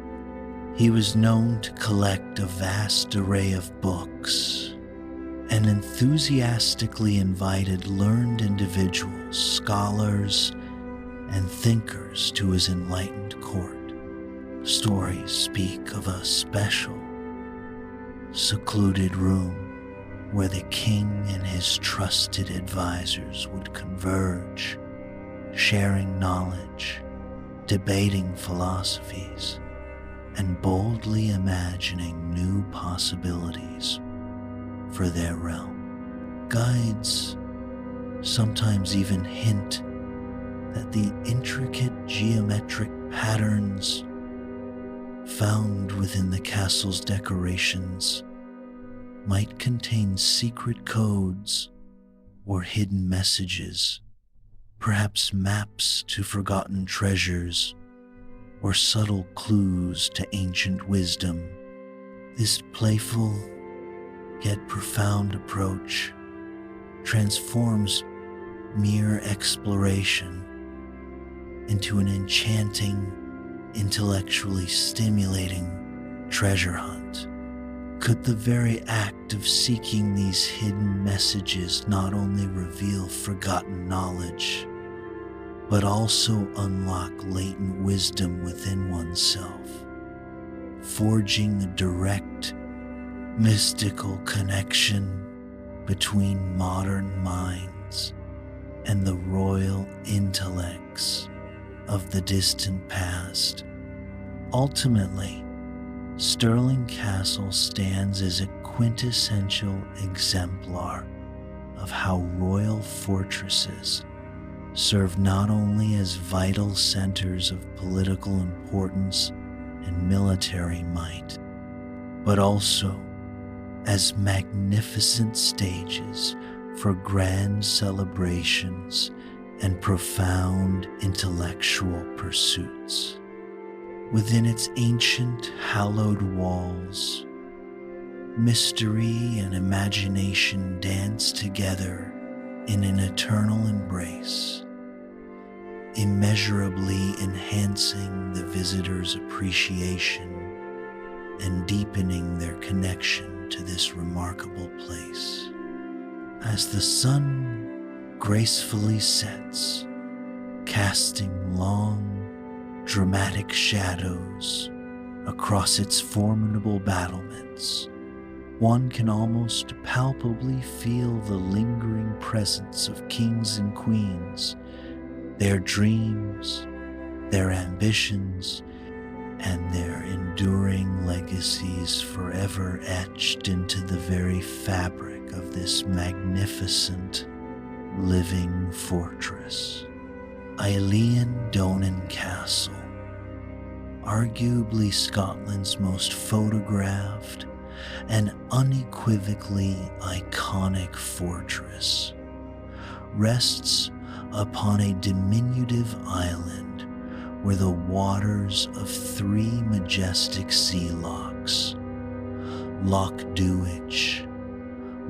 He was known to collect a vast array of books and enthusiastically invited learned individuals, scholars, and thinkers to his enlightened court. Stories speak of a special, secluded room where the king and his trusted advisors would converge, sharing knowledge, debating philosophies, and boldly imagining new possibilities for their realm. Guides sometimes even hint that the intricate geometric patterns found within the castle's decorations might contain secret codes or hidden messages, perhaps maps to forgotten treasures or subtle clues to ancient wisdom. This playful yet profound approach transforms mere exploration into an enchanting, intellectually stimulating treasure hunt. Could the very act of seeking these hidden messages not only reveal forgotten knowledge, but also unlock latent wisdom within oneself, forging a direct, mystical connection between modern minds and the royal intellects of the distant past? Ultimately, Stirling Castle stands as a quintessential exemplar of how royal fortresses serve not only as vital centers of political importance and military might, but also as magnificent stages for grand celebrations and profound intellectual pursuits. Within its ancient, hallowed walls, mystery and imagination dance together in an eternal embrace, immeasurably enhancing the visitor's appreciation and deepening their connection to this remarkable place. As the sun gracefully sets, casting long, dramatic shadows across its formidable battlements, one can almost palpably feel the lingering presence of kings and queens, their dreams, their ambitions, and their enduring legacies forever etched into the very fabric of this magnificent living fortress. Eilean Donan Castle, arguably Scotland's most photographed and unequivocally iconic fortress, rests upon a diminutive island where the waters of three majestic sea locks, Loch Duich,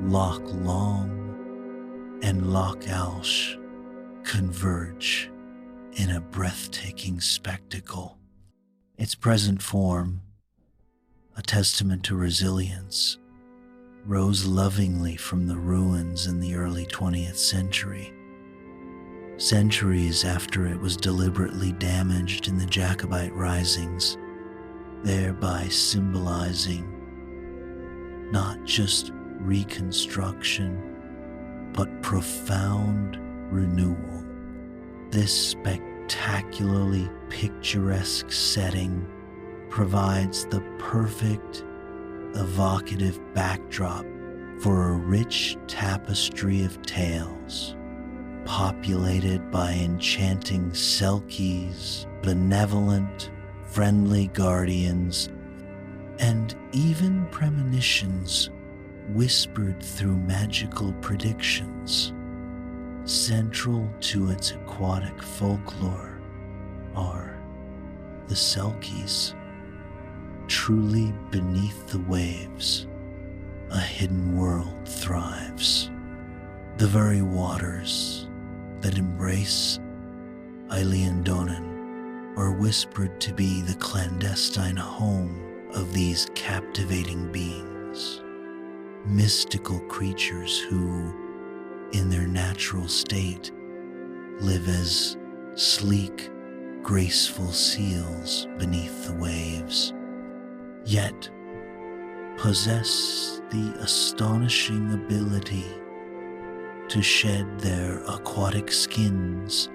Loch Long, and Loch Alsh converge in a breathtaking spectacle. Its present form, a testament to resilience, rose lovingly from the ruins in the early 20th century, centuries after it was deliberately damaged in the Jacobite risings, thereby symbolizing not just reconstruction, but profound renewal. This spectacularly picturesque setting provides the perfect, evocative backdrop for a rich tapestry of tales, populated by enchanting selkies, benevolent, friendly guardians, and even premonitions whispered through magical predictions. Central to its aquatic folklore are the selkies. Truly beneath the waves, a hidden world thrives. The very waters that embrace Eilean Donan are whispered to be the clandestine home of these captivating beings, mystical creatures who, in their natural state, live as sleek, graceful seals beneath the waves, yet possess the astonishing ability to shed their aquatic skins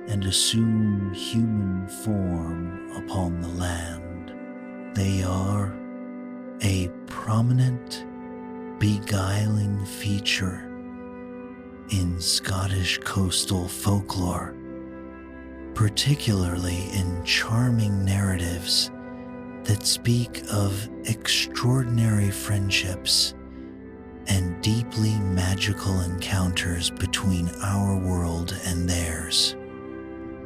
and assume human form upon the land. They are a prominent, beguiling feature in Scottish coastal folklore, particularly in charming narratives that speak of extraordinary friendships and deeply magical encounters between our world and theirs.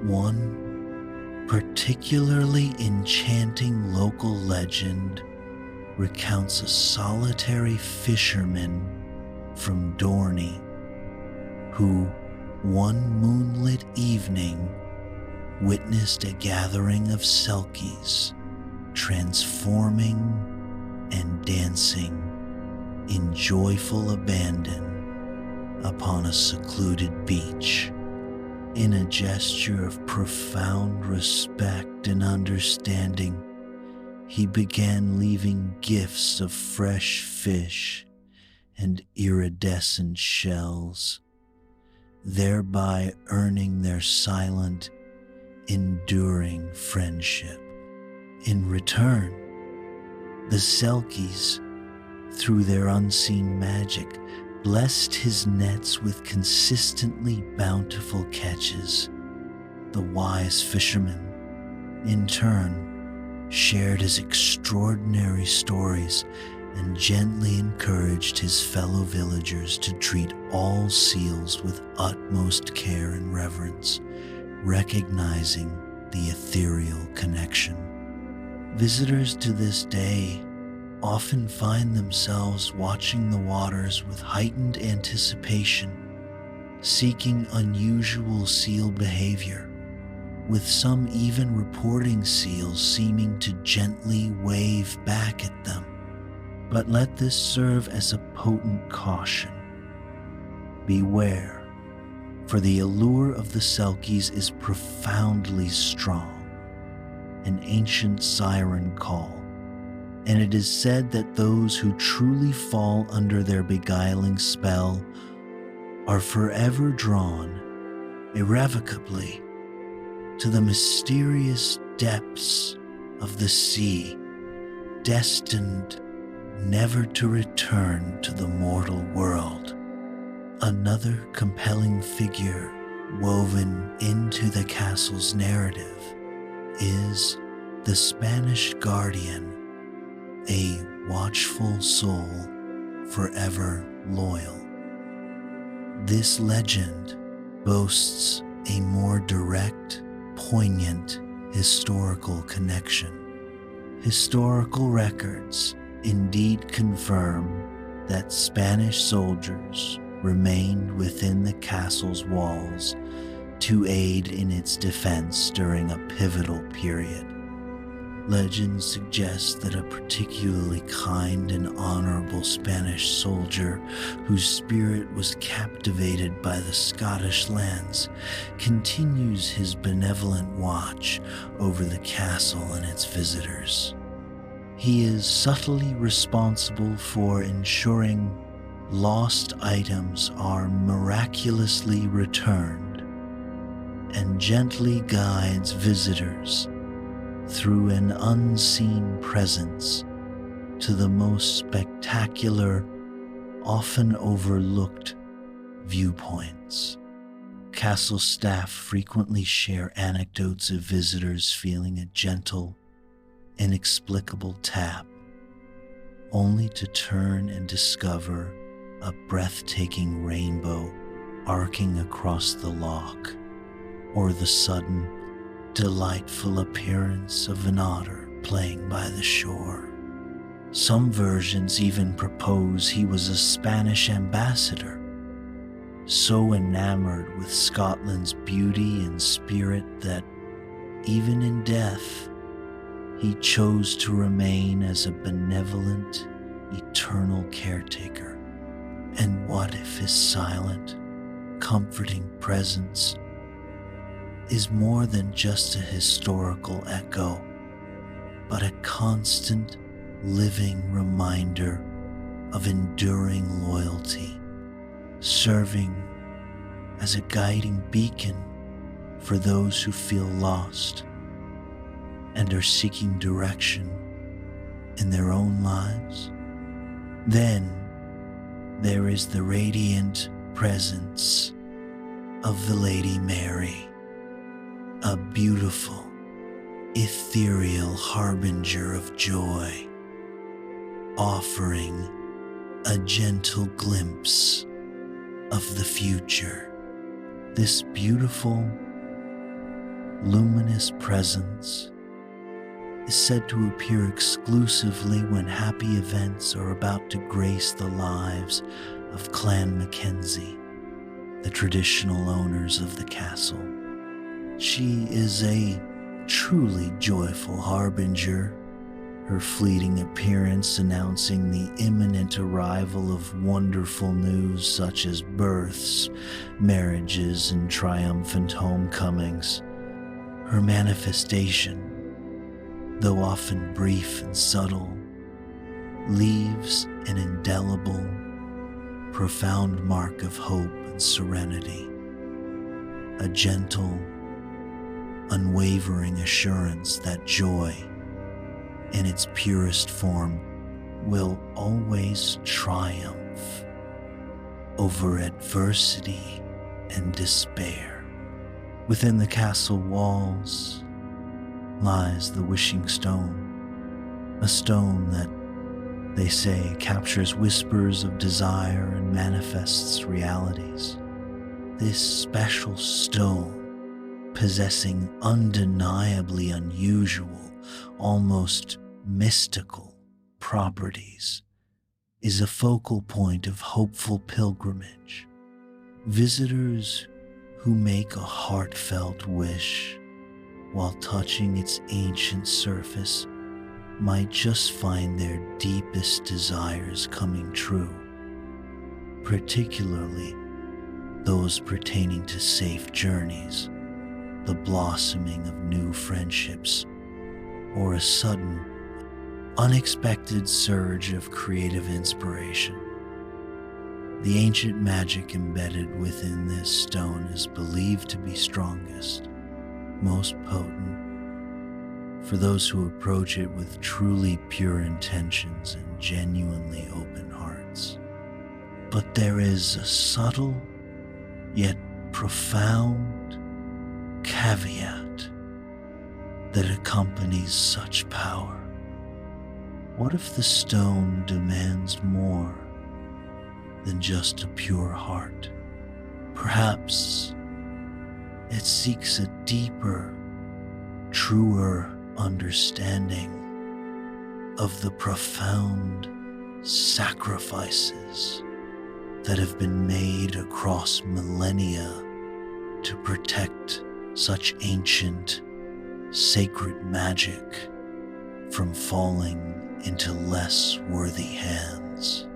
One particularly enchanting local legend recounts a solitary fisherman from Dorney who, one moonlit evening, witnessed a gathering of selkies transforming and dancing in joyful abandon upon a secluded beach. In a gesture of profound respect and understanding, he began leaving gifts of fresh fish and iridescent shells, thereby earning their silent, enduring friendship. In return, the selkies, through their unseen magic, blessed his nets with consistently bountiful catches. The wise fisherman, in turn, shared his extraordinary stories and gently encouraged his fellow villagers to treat all seals with utmost care and reverence, recognizing the ethereal connection. Visitors to this day often find themselves watching the waters with heightened anticipation, seeking unusual seal behavior, with some even reporting seals seeming to gently wave back at them. But let this serve as a potent caution. Beware, for the allure of the selkies is profoundly strong, an ancient siren call, and it is said that those who truly fall under their beguiling spell are forever drawn, irrevocably, to the mysterious depths of the sea, destined never to return to the mortal world. Another compelling figure woven into the castle's narrative is the Spanish guardian, a watchful soul forever loyal. This legend boasts a more direct, poignant historical connection. Historical records indeed confirm that Spanish soldiers remained within the castle's walls to aid in its defense during a pivotal period. Legend suggests that a particularly kind and honorable Spanish soldier whose spirit was captivated by the Scottish lands continues his benevolent watch over the castle and its visitors. He is subtly responsible for ensuring lost items are miraculously returned and gently guides visitors through an unseen presence to the most spectacular, often overlooked viewpoints. Castle staff frequently share anecdotes of visitors feeling a gentle, inexplicable tap, only to turn and discover a breathtaking rainbow arcing across the loch, or the sudden, delightful appearance of an otter playing by the shore. Some versions even propose he was a Spanish ambassador, so enamored with Scotland's beauty and spirit that even in death, he chose to remain as a benevolent, eternal caretaker. And what if his silent, comforting presence is more than just a historical echo, but a constant, living reminder of enduring loyalty, serving as a guiding beacon for those who feel lost and are seeking direction in their own lives? Then there is the radiant presence of the Lady Mary, a beautiful, ethereal harbinger of joy, offering a gentle glimpse of the future. This beautiful, luminous presence is said to appear exclusively when happy events are about to grace the lives of Clan Mackenzie, the traditional owners of the castle. She is a truly joyful harbinger, her fleeting appearance announcing the imminent arrival of wonderful news such as births, marriages, and triumphant homecomings. Her manifestation, though often brief and subtle, leaves an indelible, profound mark of hope and serenity, a gentle, unwavering assurance that joy, in its purest form, will always triumph over adversity and despair. Within the castle walls lies the wishing stone, a stone that, they say, captures whispers of desire and manifests realities. This special stone, possessing undeniably unusual, almost mystical properties, is a focal point of hopeful pilgrimage. Visitors who make a heartfelt wish while touching its ancient surface might just find their deepest desires coming true, particularly those pertaining to safe journeys, the blossoming of new friendships, or a sudden, unexpected surge of creative inspiration. The ancient magic embedded within this stone is believed to be strongest, most potent, for those who approach it with truly pure intentions and genuinely open hearts. But there is a subtle, yet profound caveat that accompanies such power. What if the stone demands more than just a pure heart? Perhaps it seeks a deeper, truer understanding of the profound sacrifices that have been made across millennia to protect such ancient, sacred magic from falling into less worthy hands.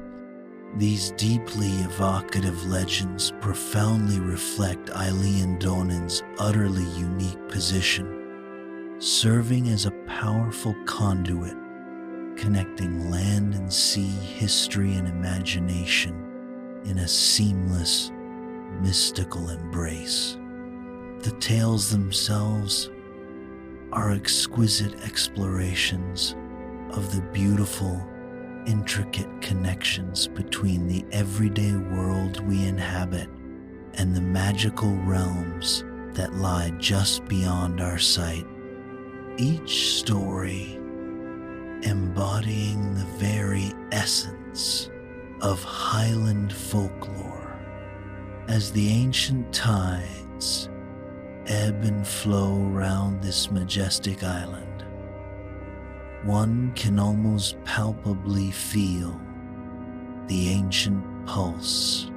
These deeply evocative legends profoundly reflect Eilean Donan's utterly unique position, serving as a powerful conduit connecting land and sea, history and imagination in a seamless, mystical embrace. The tales themselves are exquisite explorations of the beautiful, intricate connections between the everyday world we inhabit and the magical realms that lie just beyond our sight. Each story embodying the very essence of Highland folklore as the ancient tides ebb and flow round this majestic island. One can almost palpably feel the ancient pulse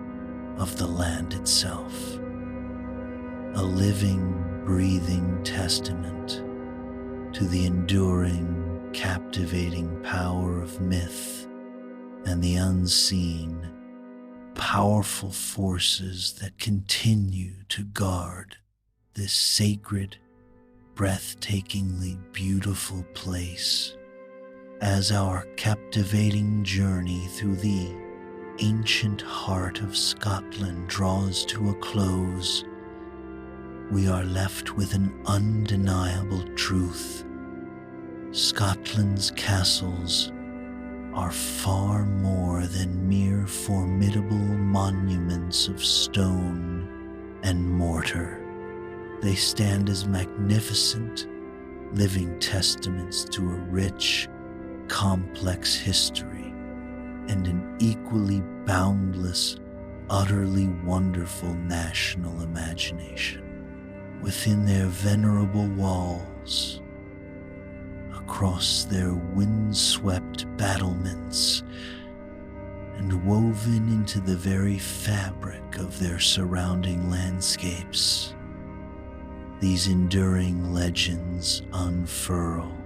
of the land itself, a living, breathing testament to the enduring, captivating power of myth and the unseen, powerful forces that continue to guard this sacred, breathtakingly beautiful place. As our captivating journey through the ancient heart of Scotland draws to a close, we are left with an undeniable truth. Scotland's castles are far more than mere formidable monuments of stone and mortar. They stand as magnificent, living testaments to a rich, complex history and an equally boundless, utterly wonderful national imagination. Within their venerable walls, across their windswept battlements, and woven into the very fabric of their surrounding landscapes, these enduring legends unfurl,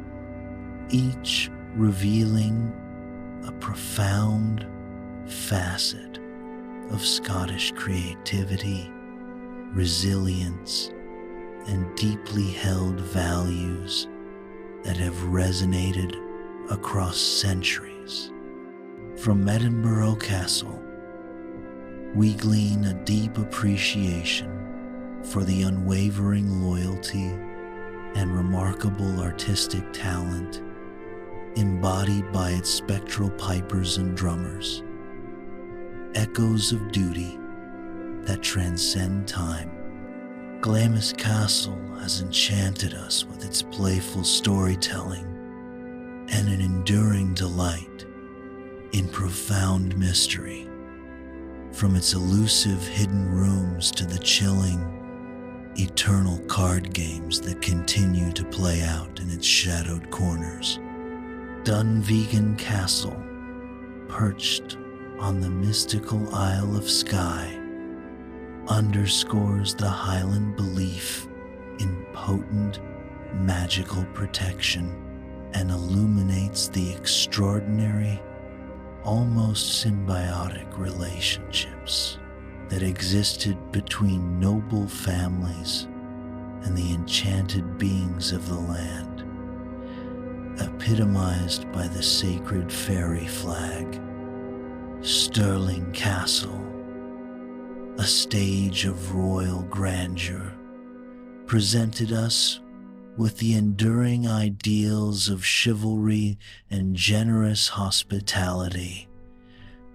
each revealing a profound facet of Scottish creativity, resilience, and deeply held values that have resonated across centuries. From Edinburgh Castle, we glean a deep appreciation for the unwavering loyalty and remarkable artistic talent embodied by its spectral pipers and drummers, echoes of duty that transcend time. Glamis Castle has enchanted us with its playful storytelling and an enduring delight in profound mystery, from its elusive hidden rooms to the chilling, eternal card games that continue to play out in its shadowed corners. Dunvegan Castle, perched on the mystical Isle of Skye, underscores the Highland belief in potent magical protection and illuminates the extraordinary, almost symbiotic relationships that existed between noble families and the enchanted beings of the land, epitomized by the sacred fairy flag. Stirling Castle, a stage of royal grandeur, presented us with the enduring ideals of chivalry and generous hospitality,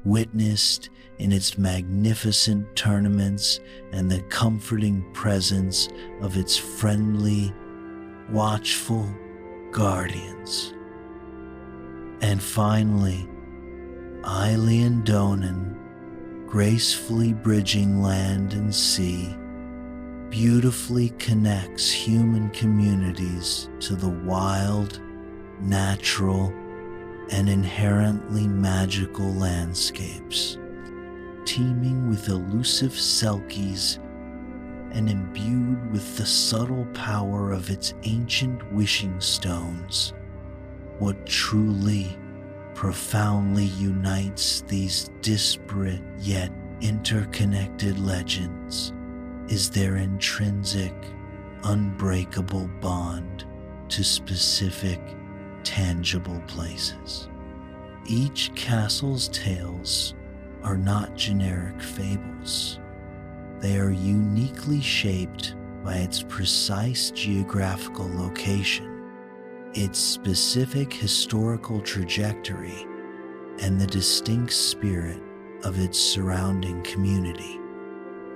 witnessed in its magnificent tournaments and the comforting presence of its friendly, watchful guardians. And finally, Eilean Donan, gracefully bridging land and sea, beautifully connects human communities to the wild, natural, and inherently magical landscapes teeming with elusive selkies and imbued with the subtle power of its ancient wishing stones. What truly, profoundly unites these disparate yet interconnected legends is their intrinsic, unbreakable bond to specific, tangible places. Each castle's tales are not generic fables. They are uniquely shaped by its precise geographical location, its specific historical trajectory, and the distinct spirit of its surrounding community.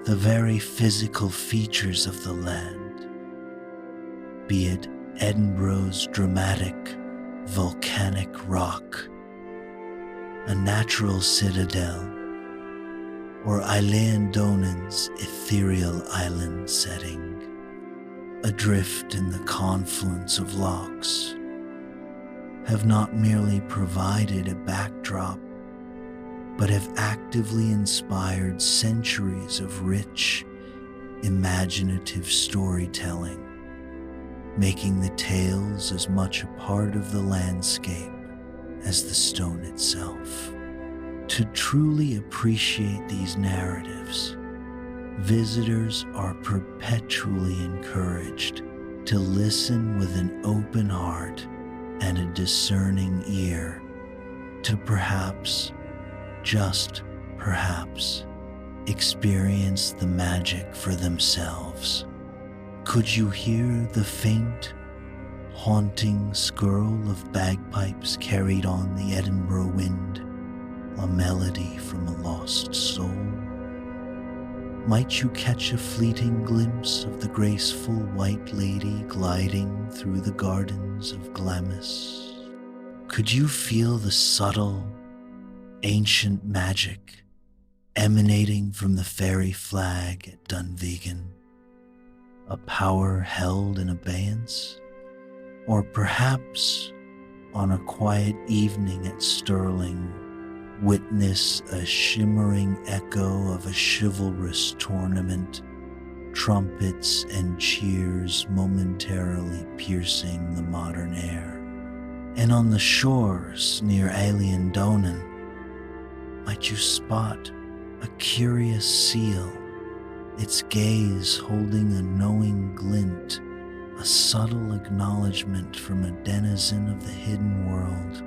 The very physical features of the land, be it Edinburgh's dramatic volcanic rock, a natural citadel, or Eilean Donan's ethereal island setting, adrift in the confluence of lochs, have not merely provided a backdrop, but have actively inspired centuries of rich, imaginative storytelling, making the tales as much a part of the landscape as the stone itself. To truly appreciate these narratives, visitors are perpetually encouraged to listen with an open heart and a discerning ear to perhaps, just perhaps, experience the magic for themselves. Could you hear the faint, haunting skirl of bagpipes carried on the Edinburgh wind, a melody from a lost soul? Might you catch a fleeting glimpse of the graceful white lady gliding through the gardens of Glamis? Could you feel the subtle, ancient magic emanating from the fairy flag at Dunvegan, a power held in abeyance? Or perhaps, on a quiet evening at Stirling, witness a shimmering echo of a chivalrous tournament, trumpets and cheers momentarily piercing the modern air. And on the shores near Eilean Donan, might you spot a curious seal, its gaze holding a knowing glint, a subtle acknowledgement from a denizen of the hidden world,